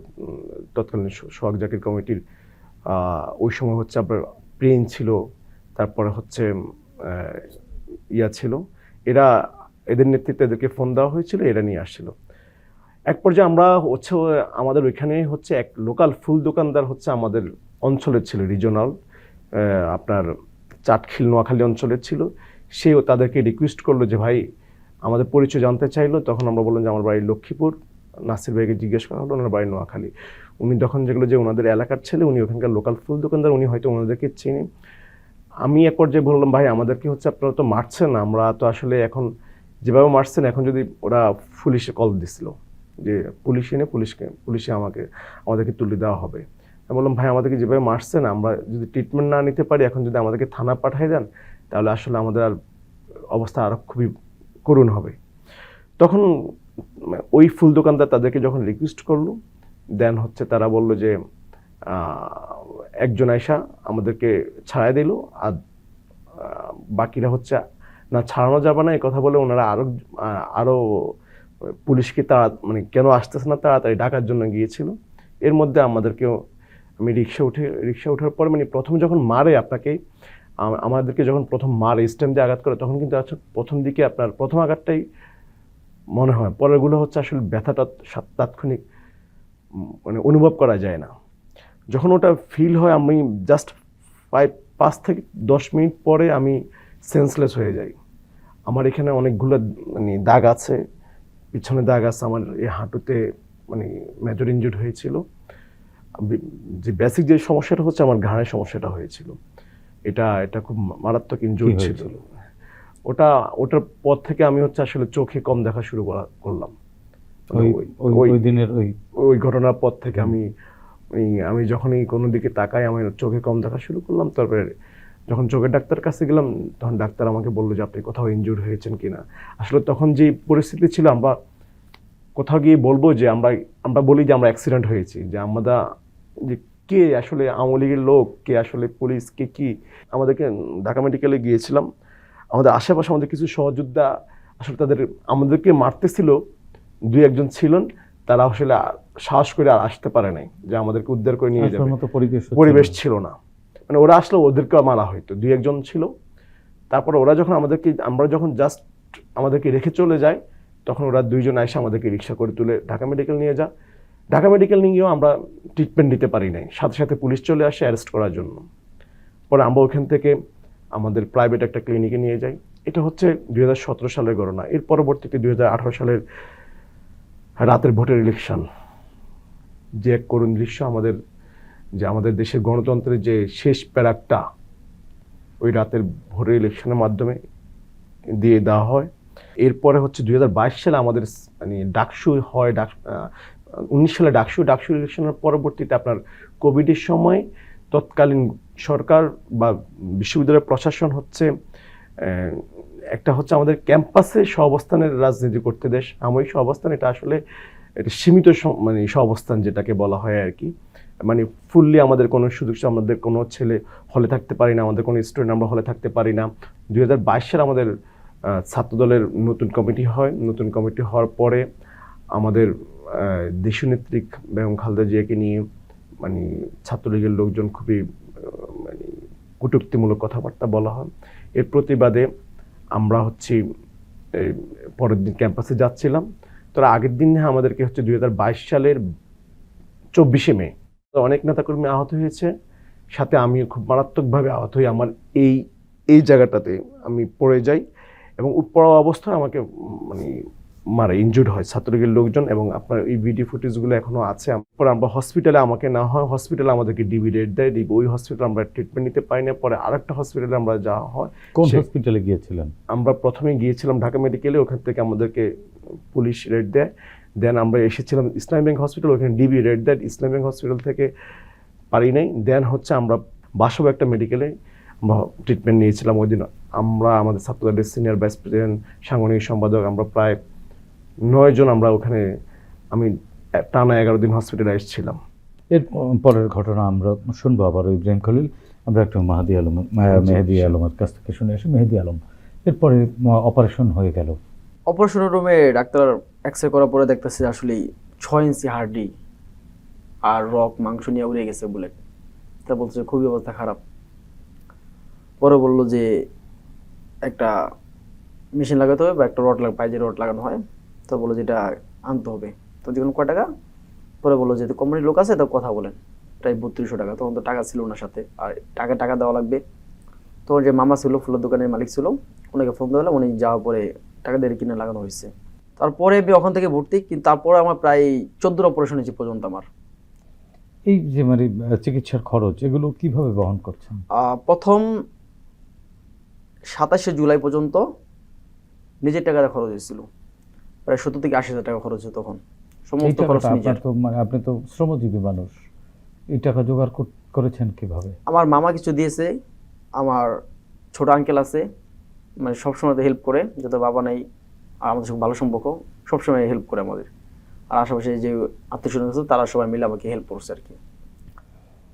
[SPEAKER 4] তৎকালীন সোহাগ জাকির কমিটির ওই সময় হচ্ছে আপনার প্রেন ছিল, তারপরে হচ্ছে ছিল, এদের নেতৃত্বে এদেরকে ফোন দেওয়া হয়েছিল, এরা নিয়ে আসছিল। এক পর্যায়ে আমরা হচ্ছে আমাদের ওইখানে হচ্ছে এক লোকাল ফুল দোকানদার হচ্ছে আমাদের অঞ্চলের ছিল, রিজনাল আপনার চাটখিল নোয়াখালী অঞ্চলের ছিল। সেও তাদেরকে রিকোয়েস্ট করলো যে ভাই আমাদের পরিচয় জানতে চাইলো। তখন আমরা বললাম যে আমার বাড়ি লক্ষ্মীপুর। নাসির ভাইকে জিজ্ঞেস করা হলো, ওনার বাড়ি নোয়াখালী। উনি তখন যেগুলো যে ওনাদের এলাকার ছেলে, উনি ওখানকার লোকাল ফুল দোকানদার, উনি হয়তো ওনাদেরকে চিনি। আমি এক পর্যায়ে বললাম ভাই আমাদেরকে হচ্ছে আপনারা তো মারছেন, আমরা তো আসলে এখন যেভাবে মারছেন, এখন যদি ওরা পুলিশে কল দিছিল যে পুলিশ এনে পুলিশে আমাদেরকে তুলে দেওয়া হবে। আমি বললাম ভাই আমাদেরকে যেভাবে মারছেন, আমরা যদি ট্রিটমেন্ট না নিতে পারি, এখন যদি আমাদেরকে থানা পাঠিয়ে দেন, তাহলে আসলে আমাদের আর অবস্থা আরও খুবই করুণ হবে। তখন ওই ফুল দোকানদার তাদেরকে যখন রিকোয়েস্ট করলো, দেন হচ্ছে তারা বললো যে একজন আয়সা আমাদেরকে ছাড়াই দিল, আর বাকিরা হচ্ছে না ছাড়ানো যাবে না এই কথা বলে ওনারা আরও পুলিশকে তারা মানে কেন আসতেছে না তাড়াতাড়ি ডাকার জন্য গিয়েছিল। এর মধ্যে আমাদেরকেও আমি রিক্সা ওঠার পর মানে প্রথম যখন মারে আপনাকে, আমাদেরকে যখন প্রথম মারে স্ট্যাম্প দিয়ে আঘাত করে, তখন কিন্তু প্রথম দিকে আপনার প্রথম আঘাতটাই মনে হয়, পরেরগুলো হচ্ছে আসলে ব্যথাটা তাৎক্ষণিক মানে অনুভব করা যায় না। যখন ওটা ফিল হয়, আমি জাস্ট 5 থেকে 10 মিনিট পরে আমি সেন্সলেস হয়ে যাই। আমার এখানে অনেকগুলো মানে দাগ আছে, পিছনে দাগ আছে, আমার এই হাঁটুতে মানে মেজর ইনজুর্ড হয়েছিল। যে বেসিক যে সমস্যাটা হচ্ছে আমার ঘাড়ের সমস্যাটা হয়েছিল, এটা খুব মারাত্মক ইনজুর্ড ছিল। ওটার পর থেকে আমি হচ্ছে আসলে চোখে কম দেখা শুরু করলাম। ওই ঘটনার পর থেকে আমি যখনই কোনো দিকে তাকাই আমি চোখে কম দেখা শুরু করলাম। তারপরে যখন চোখের ডাক্তার কাছে গেলাম, তখন ডাক্তার আমাকে বললো যে আপনি কোথাও ইনজুর হয়েছেন কিনা। আসলে তখন যে পরিস্থিতি ছিল, আমরা কোথাও গিয়ে বলবো যে আমরা বলি যে আমরা অ্যাক্সিডেন্ট হয়েছি, যে আমরা যে কে আসলে আওয়ামী লীগের লোক, কে আসলে পুলিশ, কে কি। আমাদেরকে ঢাকা মেডিকেলে গিয়েছিলাম, আমাদের আশেপাশে আমাদের কিছু সহযোদ্ধা আসলে আমাদেরকে মারতেছিল, 2-1 ছিলেন, তারা আসলে সাহস করে আর আসতে পারে নাই যে আমাদেরকে উদ্ধার করে নিয়ে যাবে, পরিবেশ ছিল না। মানে ওরা আসলে ওদেরকে মারা হইতো, 2-1 ছিল। তারপরে ওরা যখন আমরা যখন জাস্ট আমাদেরকে রেখে চলে যায়, তখন ওরা 2 জন এসে আমাদেরকে রিক্সা করে তুলে ঢাকা মেডিকেল নিয়ে যায়। ঢাকা মেডিকেল নিয়েও আমরা ট্রিটমেন্ট দিতে পারি নাই, সাথে সাথে পুলিশ চলে আসে অ্যারেস্ট করার জন্য। পরে আমরা ওখান থেকে আমাদের প্রাইভেট একটা ক্লিনিকে নিয়ে যাই। এটা হচ্ছে 2017 সালের ঘটনা। এর পরবর্তীতে 2018 সালের রাতের ভোটের ইলেকশন, যে এক করুণ দৃশ্য, আমাদের দেশের গণতন্ত্রের যে শেষ প্যারাকটা ওই রাতের ভোটের ইলেকশনের মাধ্যমে দিয়ে দেওয়া হয়। এরপরে হচ্ছে 2022 সালে আমাদের মানে ডাকসু হয়, 19 সালে ডাকসু ইলেকশনের পরবর্তীতে আপনার কোভিডের সময় তৎকালীন সরকার বা বিশ্ববিদ্যালয়ের প্রশাসন হচ্ছে একটা হচ্ছে আমাদের ক্যাম্পাসে সহাবস্থানের রাজনীতি করতে দেশ। সাময়িক সহাবস্থান, এটা আসলে এটা সীমিত মানে সহাবস্থান যেটাকে বলা হয় আর কি। মানে ফুললি আমাদের কোনো সুযোগ, আমাদের কোনো ছেলে হলে থাকতে পারি না, আমাদের কোনো স্টুডেন্ট আমরা হলে থাকতে পারি না। 2022 সালে আমাদের ছাত্রদলের নতুন কমিটি হয়। নতুন কমিটি হওয়ার পরে আমাদের দেশনেত্রী বেগম খালেদা জিয়াকে নিয়ে মানে ছাত্রলীগের লোকজন খুবই মানে কটূক্তিমূলক কথাবার্তা বলা হয়। এর প্রতিবাদে আমরা হচ্ছে পরের দিন ক্যাম্পাসে যাচ্ছিলাম। তো আগের দিন আমাদেরকে হচ্ছে 2022 সালের 24শে মে অনেক নেতাকর্মী আহত হয়েছে, সাথে আমি খুব মারাত্মকভাবে আহত হই। আমার এই জায়গাটাতে আমি পড়ে যাই এবং পড়া অবস্থায় আমাকে মানে মারা ইনজুর্ড হয় ছাত্রলীগের লোকজন। এবং আপনার এই ভিডিও ফুটেজগুলো এখনো আছে। পরে আমরা হসপিটালে আমাকে না হয়, হসপিটালে আমাদেরকে ডিবি রেট দেয়, ওই হসপিটালে আমরা ট্রিটমেন্ট নিতে পারি না। পরে আরেকটা হসপিটালে আমরা যাওয়া হয়।
[SPEAKER 1] কোন হসপিটালে গিয়েছিলেন?
[SPEAKER 4] আমরা প্রথমে গিয়েছিলাম ঢাকা মেডিকেলে, ওখান থেকে আমাদেরকে পুলিশ রেট দেয়। দেন আমরা এসেছিলাম ইসলামী ব্যাংক হসপিটাল, ওখানে ডিবি রেট দেয়, ইসলামী ব্যাংক হসপিটাল থেকে পারি নাই। দেন হচ্ছে আমরা বাসব একটা মেডিকেলে আমরা ট্রিটমেন্ট নিয়েছিলাম। ওই দিন আমরা আমাদের ছাত্রদলের সিনিয়র ভাইস প্রেসিডেন্ট, সাংগঠনিক সম্পাদক, আমরা প্রায় 9 জন আমরা ওখানে, আমি টানা 11 দিন হসপিটালে এসেছিলাম।
[SPEAKER 1] এর পরের ঘটনা আমরা শুনবো আবার ইব্রাহিম খলিল। আমরা একটু মেহেদী আলমের কাছ থেকে শুনে আসি। মেহেদী আলম, এরপরে অপারেশন হয়ে গেল।
[SPEAKER 3] অপারেশন রুমে ডাক্তার এক্সরে করার পরে দেখতেছে আসলে 6 ইঞ্চি হাড্ডি আর রক মাংস নিয়ে উড়ে গেছে বুলেট। তা বলছে খুবই অবস্থা খারাপ। পরে বললো যে একটা মেশিন লাগাতে হবে বা একটা রড পায়ে যে রড লাগানো হয়, তো বললো যে এটা আনতে হবে। তো দেখুন কয় টাকা, পরে বললো যে কোম্পানির লোক আছে, তো কথা বলেন, প্রায় 3200 টাকা। তখন তো টাকা ছিল ওনার সাথে, আর টাকা দেওয়া লাগবে। তো ওর যে মামা ছিল, ফুলের দোকানের মালিক ছিল, ওনাকে ফোন দিলাম, উনি যাওয়ার পরে টাকা দিয়ে কিনে লাগানো হয়েছে। তারপরে আমি ওখান থেকে ভর্তি, কিন্তু তারপরে আমার প্রায় 14 অপারেশন হয়েছে পর্যন্ত আমার।
[SPEAKER 1] এই যে মানে চিকিৎসার খরচ এগুলো কিভাবে বহন করছেন?
[SPEAKER 3] প্রথম 27শে জুলাই পর্যন্ত নিজের টাকাটা খরচ হয়েছিল, প্রায় 70 থেকে 80 হাজার টাকা খরচ হয়েছে তখন,
[SPEAKER 1] এই
[SPEAKER 3] সমস্ত খরচ
[SPEAKER 1] টাকাটা
[SPEAKER 3] নিজের।
[SPEAKER 1] আপনার তো মানে আপনি তো শ্রমজীবী মানুষ, এই টাকা জোগাড় করেছেন কিভাবে?
[SPEAKER 3] আমার মামা কিছু দিয়েছে, আমার ছোট আঙ্কেল আছে, মানে সবসময় হেল্প করে, যত বাবা নাই আর আমাদের সঙ্গে ভালো সম্পর্ক, সবসময় হেল্প করে আমাদের। আর আশেপাশে যে আত্মীয়স্বজন আছে তারা সবাই মিলে আমাকে হেল্প করছে আর কি।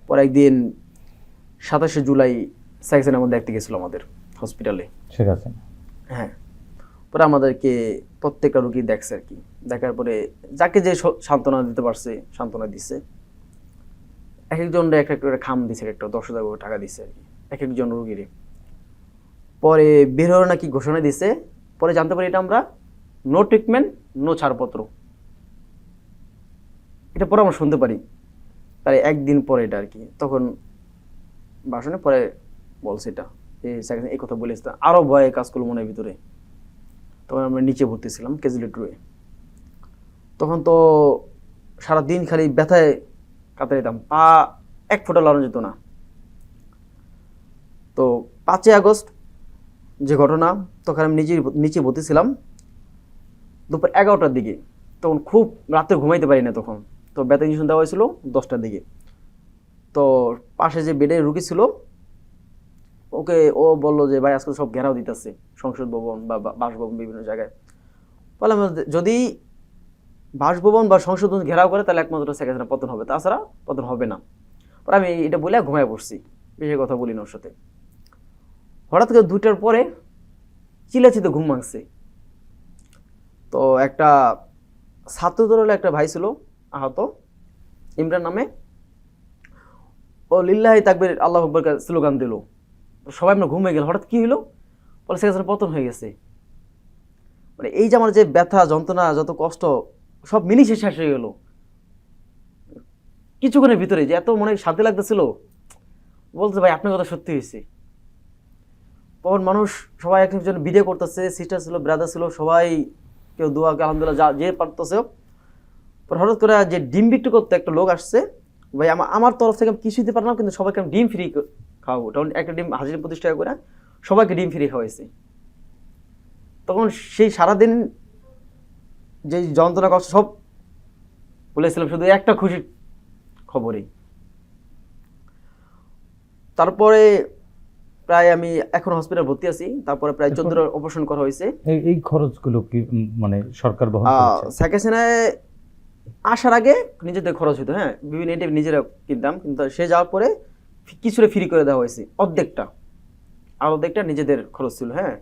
[SPEAKER 3] পরে একদিন 27শে জুলাই সাইকেল আমাদের দেখতে গেছিলো আমাদের হসপিটালে।
[SPEAKER 1] ঠিক আছে।
[SPEAKER 3] হ্যাঁ, পরে আমাদেরকে প্রত্যেকটা রুগী দেখছে আর কি। দেখার পরে যাকে যে সান্ত্বনা দিতে পারছে সান্ত্বনা দিচ্ছে। এক একজনরা এক একটা খাম দিছে, একটা 10,000 করে টাকা দিছে আর কি এক একজন রুগীরে। পরে বের হওয়ার নাকি ঘোষণা দিছে, পরে জানতে পারি এটা আমরা নো ট্রিটমেন্ট নো ছাড়পত্র, এটা পরে আমরা শুনতে পারি তার একদিন পরে এটা আর কি। তখন ভাষণে পরে বলছে এটা এই কথা বলেছে, আরো ভয়ে কাজ করলো মনের ভিতরে। তখন আমরা নিচে ভর্তি ছিলাম ক্যাজুয়ালিটি রয়ে। তখন তো সারাদিন খালি ব্যথায় কাতরে যেতাম, পা এক ফোঁটা লড়ানো যেত না। তো 5ই আগস্ট যে ঘটনা, তখন আমি নিচে ভর্তি ছিলাম দুপুর 11টার দিকে। তখন খুব রাতে ঘুমাইতে পারি না তখন। তো ব্যথা ইঞ্জেকশন দেওয়া হয়েছিল 10টার দিকে। তো পাশে যে বেডে রুগী ছিল, ওকে ও বললো যে ভাই আজকে সব ঘেরাও দিতেছে, সংসদ ভবন বা বাসভবন বিভিন্ন জায়গায়। বললাম যদি বাসভবন বা সংসদ ভবন ঘেরাও করে তাহলে একমাত্র শেখ হাসিনা পতন হবে, তাছাড়া পতন হবে না। পরে আমি এটা বলে ঘুমায় পড়ছি, বেশি কথা বলি না ওর সাথে। হঠাৎ করে 2টার পরে চিল্লাচিতে ঘুম ভাঙছে। তো একটা ছাত্রদল একটা ভাই ছিল আহত, ইমরান নামে, ও লিল্লাহি তাকবীর আল্লাহু আকবার স্লোগান দিল। সবাই আমরা ঘুমিয়ে গেল। হঠাৎ কি হলো, বলে শেখ হাসিনা পতন হয়ে গেছে। মানে এই যে আমার যে ব্যথা যন্ত্রণা যত কষ্ট সব মিনিটে শেষ হয়ে গেল কিছুক্ষণের ভিতরে, যে এত মনে শান্তি লাগতেছিল। বলছে ভাই আপনার কথা সত্যি হয়েছে। তখন মানুষ সবাই একজন ভিডিও করতেছে, সিস্টার ছিল, ব্রাদার ছিল, সবাই কেউ দোয়া আলহামদুলিল্লাহ যে পারতেছে। হঠাৎ করে যে ডিম বিক্রি করতে একটা লোক আসছে, ভাই আমার তরফ থেকে আমি কিছু দিতে পারলাম, কিন্তু সবাইকে আমি ডিম ফ্রি খাওয়াবো। তখন একটা ডিম 1025 টাকা করে সবাইকে ডিম ফ্রি খাওয়াইছে। তখন সেই সারাদিন যে যন্ত্রণা কষ্ট সব বলেছিলাম, শুধু একটা খুশির খবরই। তারপরে প্রায় আমি এখন হসপিটাল ভর্তি আছি। তারপরে প্রায় 14 অপারেশন করা হয়েছে।
[SPEAKER 1] এই খরচগুলো কি মানে সরকার বহন করেছে?
[SPEAKER 3] শেখ হাসিনায় আসার আগে নিজেদের খরচ হতো, হ্যাঁ, বিভিন্ন এনটিভি নিজেরা কিনতাম, কিন্তু সে যাওয়ার পরে কিছুটা ফ্রি করে দেওয়া হয়েছে, অর্ধেকটা, আর অর্ধেকটা নিজেদের খরচ ছিল। হ্যাঁ,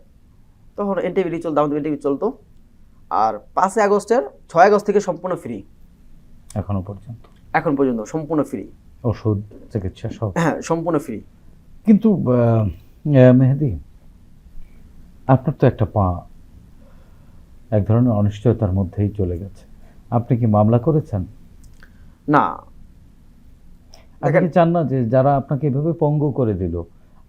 [SPEAKER 3] তখন এনটিভি চলতো, আমাদের এনটিভি চলতো। আর 5 আগস্টের 6 আগস্ট থেকে সম্পূর্ণ ফ্রি এখন পর্যন্ত সম্পূর্ণ ফ্রি,
[SPEAKER 1] ওষুধ চিকিৎসা সব।
[SPEAKER 3] হ্যাঁ, সম্পূর্ণ ফ্রি।
[SPEAKER 1] কিন্তু মেহেদী, আপনার তো একটা পা এক ধরনের অনিশ্চয়তার মধ্যেই চলে গেছে, আপনি কি মামলা করেছেন?
[SPEAKER 3] না,
[SPEAKER 1] আপনি কি চান না যে যারা আপনাকে এভাবে পঙ্গু করে দিল,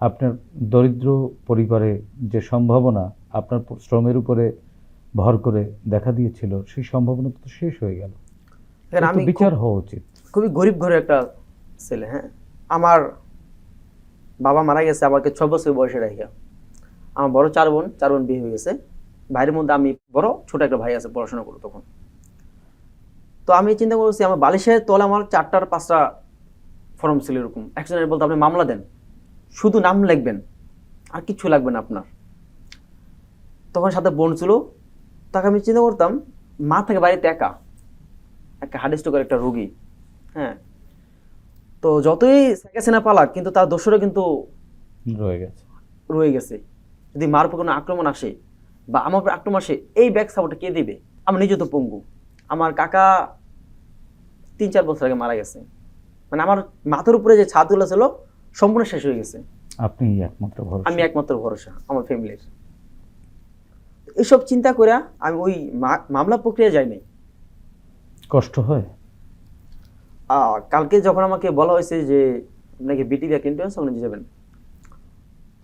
[SPEAKER 1] আপনার দরিদ্র পরিবারে যে সম্ভাবনা আপনার শ্রমের উপরে ভর করে দেখা দিয়েছিল, সেই সম্ভাবনা তো শেষ হয়ে গেল।
[SPEAKER 3] আমি
[SPEAKER 1] বিচার হওয়া উচিত।
[SPEAKER 3] খুবই গরিব ঘরের একটা ছেলে। হ্যাঁ, আমার বাবা মারা গেছে আমাকে 6 বছর বয়সে রাখিয়া। আমার বড় 4 বোন বিয়ে হয়ে গেছে। ভাইয়ের মধ্যে আমি বড়, ছোট একটা ভাই আছে পড়াশোনা করো তখন। তো আমি চিন্তা করছি, আমার বালিশের তলে আমার 4টা 5টা ফর্ম ছিল এরকম। একজনের বলতো আপনি মামলা দেন, শুধু নাম লিখবেন, আর কিছু লাগবে না আপনার। তখন সাথে বোন ছিল। তাকে আমি চিন্তা করতাম, মা থেকে বাড়িতে একা, একটা হার্ট স্ট্রোকের একটা রোগী। হ্যাঁ, তো যতই শেখ হাসিনা পালাক, কিন্তু তার দোষরও কিন্তু রয়ে গেছে। যদি মার উপর কোনো আক্রমণ আসে বা আমার উপর আক্রমণ আসে, এই ব্যাক সাপোর্টটা কে দিবে? আমি নিজে তো পঙ্গু। আমার কাকা 3-4 বছর আগে মারা গেছে, মানে আমার মাথার উপরে যে ছাদগুলো ছিল সম্পূর্ণ শেষ হয়ে গেছে।
[SPEAKER 1] আপনি একমাত্র ভরসা।
[SPEAKER 3] আমি একমাত্র ভরসা আমার ফ্যামিলির। এইসব চিন্তা করে আমি ওই মামলা প্রক্রিয়া যাই নাই।
[SPEAKER 1] কষ্ট হয়?
[SPEAKER 3] কালকে যখন আমাকে বলা হয়েছে যে আপনাকে বিটিভি একটা ইন্টারভিউ আছে, ওখানে যাবেন,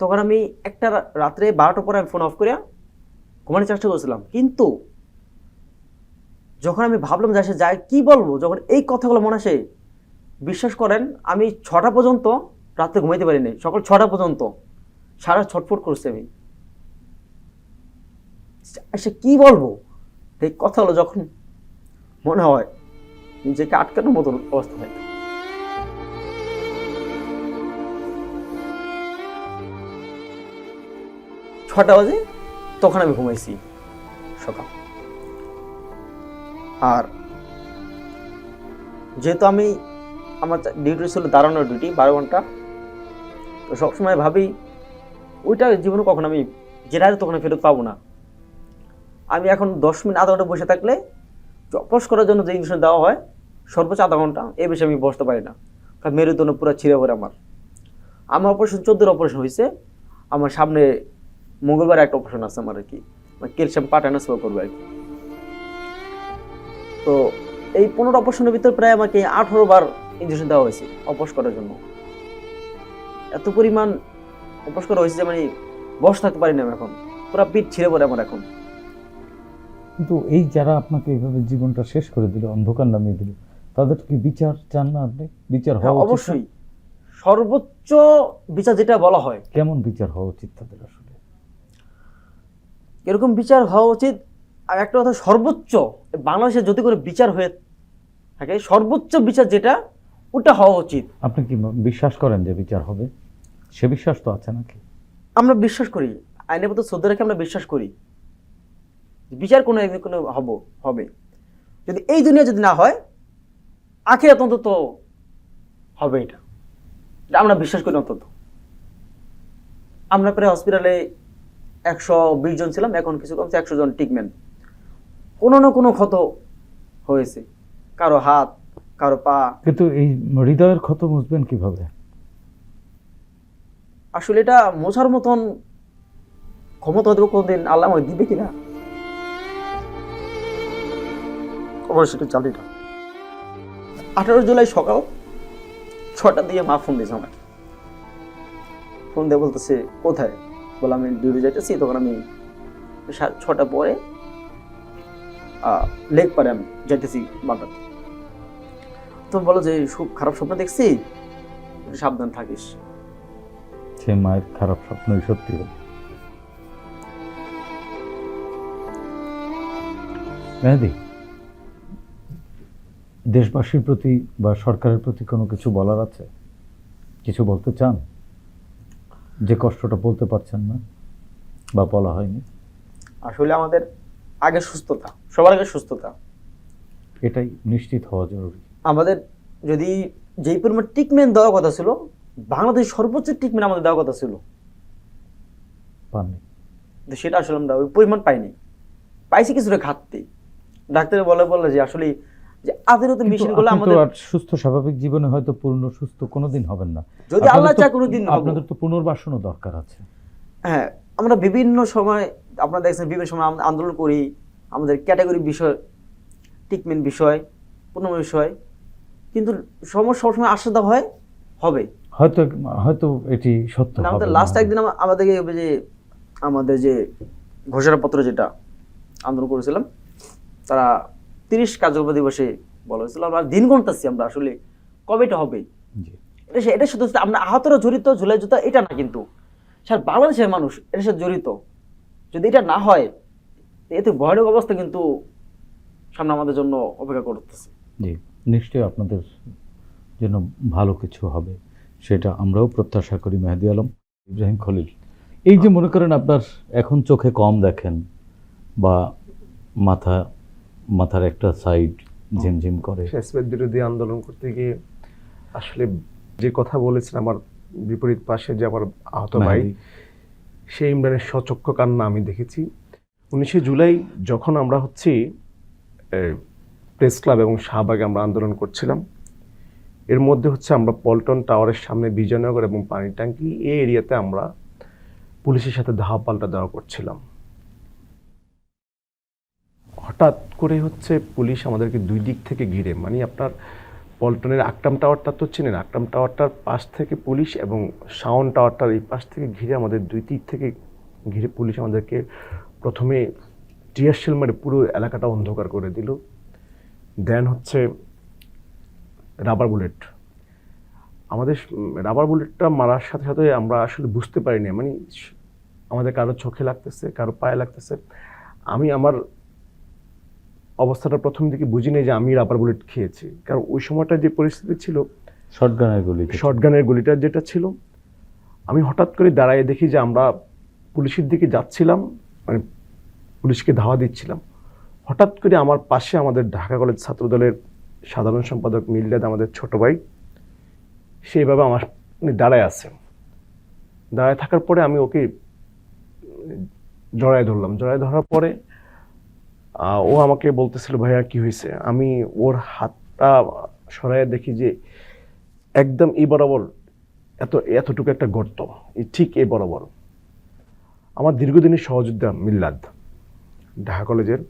[SPEAKER 3] তখন আমি একটা রাত্রে 12টার পরে আমি ফোন অফ করে ঘুমানোর চেষ্টা করছিলাম। কিন্তু যখন আমি ভাবলাম যে সে যায় কি বলবো, যখন এই কথাগুলো মনে আসে, বিশ্বাস করেন আমি 6টা পর্যন্ত রাত্রে ঘুমাইতে পারিনি। সকাল 6টা পর্যন্ত সারা ছটফট করছি আমি, সে কি বলবো। এই কথাগুলো যখন মনে হয় নিজেকে আটকানোর মতন অবস্থা হয়। 6টা বাজে তখন আমি ঘুমাইছি সকাল। আর যেহেতু আমার ডিউটি ছিল দাঁড়ানোর ডিউটি 12 ঘন্টা, তো সবসময় ভাবি ওইটা জীবনে কখন আমি যেটা তখন ফেরত পাবো না। আমি এখন 10 মিনিট আধা ঘন্টা বসে থাকলে অপস করার জন্য যে ইঞ্জেকশন দেওয়া হয় সর্বোচ্চ আধা ঘন্টা, এই বেশি আমি বসতে পারি না, কারণ মেরুদণ্ড পুরো ছিঁড়ে পড়ে। আমার অপারেশন 14 অপারেশন হয়েছে। আমার সামনে মঙ্গলবার একটা অপারেশন আছে আমার আর কি, ক্যালসিয়াম পা ট্রান্সফার করবে আর কি। তো এই 15 অপারেশনের ভিতর প্রায় আমাকে 18 বার ইঞ্জেকশন দেওয়া হয়েছে অপারেশ করার জন্য। এত পরিমাণ অপারেশ করা হয়েছে যে মানে বসে থাকতে পারি না আমি এখন, পুরো পিঠ ছিঁড়ে পড়ে আমার এখন।
[SPEAKER 1] কিন্তু এই যারা আপনাকে এইভাবে জীবনটা শেষ করে দিল, অন্ধকার নামিয়ে দিল, তাদের কি বিচার চান না আপনি? বিচার হওয়া উচিত না?
[SPEAKER 3] অবশ্যই সর্বোচ্চ বিচার যেটা বলা হয়।
[SPEAKER 1] কেমন বিচার হওয়া উচিত তাদের আসলে?
[SPEAKER 3] এরকম বিচার হওয়া উচিত। আর একটা কথা, সর্বোচ্চ বাংলাদেশে যদি করে বিচার হয়ে থাকে, সর্বোচ্চ বিচার যেটা ওটা হওয়া উচিত।
[SPEAKER 1] আপনি কি বিশ্বাস করেন যে বিচার হবে? সে বিশ্বাস তো আছে নাকি?
[SPEAKER 3] আমরা বিশ্বাস করি, আইনের প্রতি শ্রদ্ধা রেখে আমরা বিশ্বাস করি বিচার কোনো একদিন কোনো হবে। যদি এই দুনিয়া যদি না হয়, আখিরাত অন্তত হবে, এটা আমরা বিশ্বাস করি। অন্তত আমরা প্রায় হসপিটালে 120 জন ছিলাম, এখন কিছু কমছে 100 জন ট্রিটমেন্ট। কোনো না কোনো ক্ষত হয়েছে, কারো হাত, কারো পা।
[SPEAKER 1] কিন্তু এই হৃদয়ের ক্ষত মুছবেন কিভাবে?
[SPEAKER 3] আসলে এটা মোছার মতন ক্ষমতা দেবো কোনদিন আল্লাহ আমাকে দিবে কিনা, অবশ্যই সেটা জানি না। 18 জুলাই সকাল 6টা দিয়ে মা ফোন দিয়েছে আমাকে। ফোন দিয়ে বলতেছে কোথায়, বলে আমি ডিউটি যাইতেছি। তখন আমি 6টা পরে লেগ পারে আমি যাইতেছি বাটাতে। তো বলো যে খুব খারাপ স্বপ্ন দেখছি, সাবধান থাকিস।
[SPEAKER 1] সে মায়ের খারাপ স্বপ্নই সত্যি হল। মেহেদী, দেশবাসীর প্রতি বা সরকারের প্রতি কোনো কিছু বলার আছে? কিছু বলতে চান যে কষ্টটা বলতে পারছেন না বা বলা হয়নি?
[SPEAKER 3] আসলে আমাদের আগে সুস্থতা, সবার আগে সুস্থতা,
[SPEAKER 1] এটাই নিশ্চিত হওয়া জরুরি।
[SPEAKER 3] আমাদের যদি যেই পরিমাণ ট্রিটমেন্ট দেওয়ার কথা ছিল, বাংলাদেশ সর্বোচ্চ ট্রিটমেন্ট আমাদের দেওয়ার কথা ছিল,
[SPEAKER 1] পাননি।
[SPEAKER 3] সেটা আসলে আমরা ওই পরিমাণ পাইনি। পাইছি কিছুটা ঘাটতি। ডাক্তার বলে যে আসলে যে আধুনিক মেশিনগুলো আমাদের
[SPEAKER 1] আর সুস্থ স্বাভাবিক জীবনে হয়তো পূর্ণ সুস্থ কোনোদিন হবেন না,
[SPEAKER 3] যদি আল্লাহ চায় কোনোদিন হবো।
[SPEAKER 1] আপনাদের তো পুনর্বাসনও দরকার আছে।
[SPEAKER 3] হ্যাঁ, আমরা বিভিন্ন সময় আপনারা দেখছেন বিভিন্ন সময় আমরা আন্দোলন করি, আমাদের ক্যাটাগরি বিষয়, ট্রিটমেন্ট বিষয়, পুনর্বাসন বিষয়, কিন্তু সবসময় আশা দেওয়া হয় হবে,
[SPEAKER 1] হয়তো এটি সত্য হবে।
[SPEAKER 3] আমাদের লাস্ট একদিন আমাদের যে ঘোষণাপত্র যেটা আন্দোলন করেছিলাম, তারা 30 কার্যকর দিবসে বলা হয়েছিল। আমরা দিন গুনতেছি আমরা আসলে কবে এটা হবে। এটা শুধু আমরা আহতরা জড়িত, ঝুলাই জুতা এটা না, কিন্তু সারা বাংলাদেশের মানুষ এর সাথে জড়িত। যদি এটা না হয়, এতে ভয়ানক অবস্থা কিন্তু সামনে আমাদের জন্য অপেক্ষা করতেছে।
[SPEAKER 1] জি, নিশ্চয়ই আপনাদের জন্য ভালো কিছু হবে, সেটা আমরাও প্রত্যাশা করি। মেহেদী আলম, ইব্রাহিম খলিল, এই যে মনে করেন আপনার এখন চোখে কম দেখেন বা মাথার একটা সাইড ঝিমঝিম করে,
[SPEAKER 4] ফ্যাসিবাদ বিরোধী আন্দোলন করতে গিয়ে আসলে যে কথা বলেছেন, আমার বিপরীত পাশে যে আমার আহত ভাই, সেই ইমরানের সচক্ষু কান্না আমি দেখেছি। 19 জুলাই যখন আমরা প্রেস ক্লাব এবং শাহবাগে আমরা আন্দোলন করছিলাম, এর মধ্যে হচ্ছে আমরা পল্টন টাওয়ারের সামনে বিজয়নগর এবং পানির ট্যাঙ্কি এই এরিয়াতে আমরা পুলিশের সাথে ধাওয়া পাল্টা দেওয়া করছিলাম। হঠাৎ করে হচ্ছে পুলিশ আমাদেরকে দুই দিক থেকে ঘিরে, মানে আপনার পল্টনের আকটাম টাওয়ারটা তো চেনেন, আকটাম টাওয়ারটার পাশ থেকে পুলিশ এবং শাওন টাওয়ারটার এই পাশ থেকে ঘিরে আমাদের দুই দিক থেকে ঘিরে পুলিশ আমাদেরকে প্রথমে টিয়ার শেল মারে পুরো এলাকাটা অন্ধকার করে দিল। দেন হচ্ছে রাবার বুলেট, আমাদের রাবার বুলেটটা মারার সাথে সাথে আমরা আসলে বুঝতে পারিনি, মানে আমাদের কারো চোখে লাগতেছে, কারো পায়ে লাগতেছে। আমি আমার অবস্থাটা প্রথম দিকে বুঝিনি যে আমি রাবার বুলেট খেয়েছি, কারণ ওই সময়টা যে পরিস্থিতি ছিল, শটগানের গুলিটা যেটা ছিল, আমি হঠাৎ করে দাঁড়ায় দেখি যে আমরা পুলিশের দিকে যাচ্ছিলাম, মানে পুলিশকে ধাওয়া দিচ্ছিলাম। হঠাৎ করে আমার পাশে আমাদের ঢাকা কলেজ ছাত্রদলের সাধারণ সম্পাদক মিল্লাদ, আমাদের ছোট ভাই, সেইভাবে আমার দাঁড়ায় আছে। দাঁড়ায় থাকার পরে আমি ওকে জড়ায় ধরলাম। জড়ায় ধরার পরে ও আমাকে বলতেছিল, ভাইয়া কি হয়েছে? আমি ওর হাতটা সরাইয়া দেখি যে একদম এই বরাবর এতটুকু একটা গর্ত, ঠিক এই বরাবর। আমার দীর্ঘদিনের সহযোদ্ধা মিল্লাদ, ঢাকা কলেজের।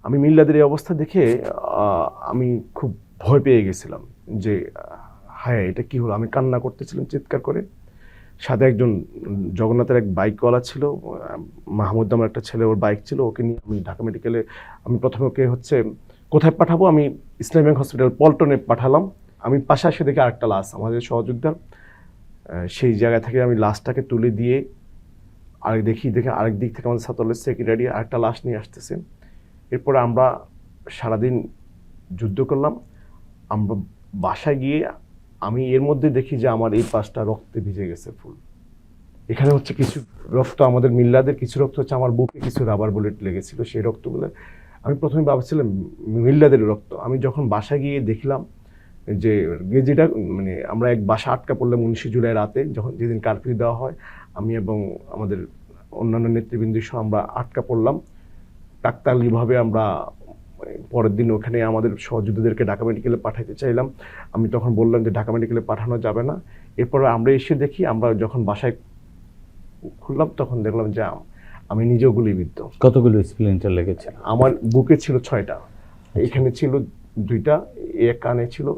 [SPEAKER 4] আমি মিল্লাদের এই অবস্থা দেখে আমি খুব ভয় পেয়ে গেছিলাম যে হ্যাঁ এটা কি হলো। আমি কান্না করতেছিলাম চিৎকার করে। সাথে একজন জগন্নাথের এক বাইকওয়ালা ছিল, মাহমুদ নামের একটা ছেলে, ওর বাইক ছিল। ওকে নিয়ে আমি ঢাকা মেডিকেলে, আমি প্রথমে ওকে হচ্ছে কোথায় পাঠাবো, আমি ইসলামী ব্যাংক হসপিটাল পল্টনে পাঠালাম। আমি পাশে এসে দেখি আরেকটা লাশ আমাদের সহযোদ্ধার। সেই জায়গা থেকে আমি লাশটাকে তুলে দিয়ে দেখি আরেক দিক থেকে আমাদের ছাত্রদলের সেক্রেটারি আরেকটা লাশ নিয়ে আসতেছে। এরপরে আমরা সারাদিন যুদ্ধ করলাম। আমরা বাসায় গিয়ে আমি এর মধ্যে দেখি যে আমার এই পাশটা রক্তে ভিজে গেছে ফুল। এখানে হচ্ছে কিছু রক্ত, আমাদের মিল্লাদের কিছু রক্ত হচ্ছে আমার বুকে, কিছু রাবার বুলেট লেগেছিল সেই রক্তগুলো। আমি প্রথমে ভাবছিলাম মিল্লাদের রক্ত। আমি যখন বাসায় গিয়ে দেখলাম যে যেটা, মানে আমরা এক বাসা আটকা পড়লাম 19 জুলাই রাতে, যেদিন কারফিউ দেওয়া হয়। আমি এবং আমাদের অন্যান্য নেতৃবৃন্দ সহ আমরা আটকা পড়লাম। কাকতালীয়ভাবে আমরা পরের দিন ওখানে আমাদের সহযোদ্ধাদেরকে ঢাকা মেডিকেলে পাঠাইতে চাইলাম। আমি তখন বললাম যে ঢাকা মেডিকেলে পাঠানো যাবে না। এরপর আমরা এসে দেখি, আমরা যখন বাসায় খুললাম তখন দেখলাম যে আমি নিজেও গুলিবিদ্ধ।
[SPEAKER 1] কতগুলো স্প্লিন্টার লেগেছে?
[SPEAKER 4] আমার বুকে ছিল 6টা, এখানে ছিল 2টা, এক কানে ছিল,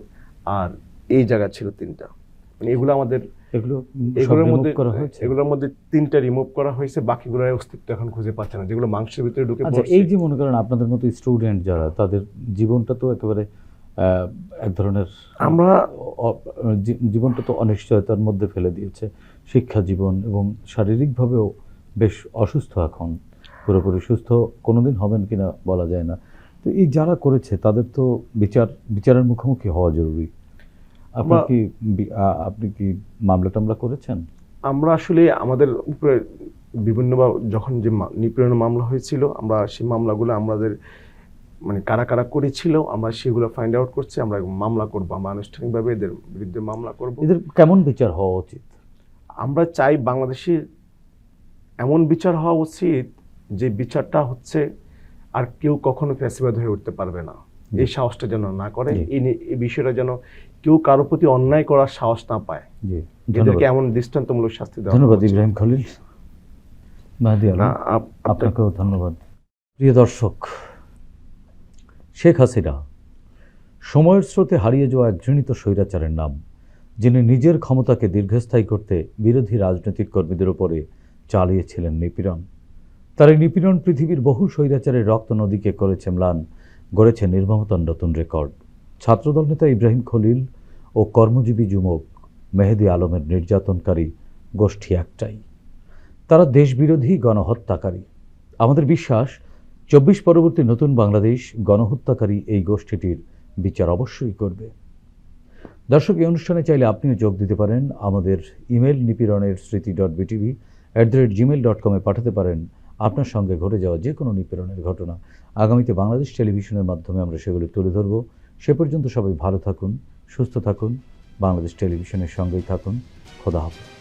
[SPEAKER 4] আর এই জায়গা ছিল 3টা। মানে এগুলোর মধ্যে 3টা রিমুভ করা হয়েছে, বাকিগুলোর অস্তিত্ব এখন খুঁজে পাচ্ছে না, যেগুলো মাংসের ভিতরে ঢুকে পড়ছে।
[SPEAKER 1] এই যে মনে করেন আপনাদের মতো স্টুডেন্ট যারা, তাদের জীবনটা তো একেবারে এক ধরনের, জীবনটা তো অনিশ্চয়তার মধ্যে ফেলে দিয়েছে, শিক্ষা জীবন, এবং শারীরিকভাবেও বেশ অসুস্থ এখন, পুরোপুরি সুস্থ কোনোদিন হবেন কিনা বলা যায় না। তো এই যারা করেছে তাদের তো বিচারের মুখোমুখি হওয়া জরুরি। আপনি কি মামলা টামলা করেছেন?
[SPEAKER 4] আমরা আসলে আমাদের উপরে বিভিন্নভাবে যখন যে নিপীড়নের মামলা হয়েছিল, আমরা সেই মামলাগুলো আমাদের মানে কারা কারা করেছিল আমরা সেগুলো ফাইন্ড আউট করছি। আমরা মামলা করবো, আমরা আনুষ্ঠানিকভাবে এদের বিরুদ্ধে মামলা করব।
[SPEAKER 1] এদের কেমন বিচার হওয়া উচিত?
[SPEAKER 4] আমরা চাই বাংলাদেশের এমন বিচার হওয়া উচিত যে বিচারটা হচ্ছে আর কেউ কখনো ফ্যাসিবাদ হয়ে উঠতে পারবে না, এই সাহসটা যেন না করে, এই বিষয়টা যেন কেউ কারোর প্রতি অন্যায় করার সাহস না পায়। এদেরকে এমন দৃষ্টান্তমূলক শাস্তি দেওয়া।
[SPEAKER 1] ধন্যবাদ ইব্রাহিম খলিল, মেহেদী আলম, আপনাকেও ধন্যবাদ। প্রিয় দর্শক, শেখ হাসিনা সময়ের স্রোতে হারিয়ে যাওয়া এক ঘৃণিত স্বৈরাচারের নাম, যিনি নিজের ক্ষমতাকে দীর্ঘস্থায়ী করতে বিরোধী রাজনৈতিক কর্মীদের উপরে চালিয়েছিলেন নিপীড়ন। তার এই নিপীড়ন পৃথিবীর বহু স্বৈরাচারের রক্ত নদীকে করেছে ম্লান, গড়েছে নির্মমতার নতুন রেকর্ড। ছাত্রদল নেতা ইব্রাহিম খলিল ও কর্মজীবী যুবক মেহেদী আলমের নির্যাতনকারী গোষ্ঠী একটাই, তারা দেশবিরোধী গণহত্যাকারী। আমাদের বিশ্বাস 24 পরবর্তী নতুন বাংলাদেশ গণহত্যাকারী এই গোষ্ঠীটির বিচার অবশ্যই করবে। দর্শক, এই অনুষ্ঠানে চাইলে আপনিও যোগ দিতে পারেন। আমাদের ইমেল নিপীড়নের স্মৃতি.btv@gmail.com পাঠাতে পারেন আপনার সঙ্গে ঘটে যাওয়া যে কোনো নিপীড়নের ঘটনা। আগামীতে বাংলাদেশ টেলিভিশনের মাধ্যমে আমরা সেগুলি তুলে ধরব। সে পর্যন্ত সবাই ভালো থাকুন, সুস্থ থাকুন, বাংলাদেশ টেলিভিশনের সঙ্গেই থাকুন। খোদা হাফেজ।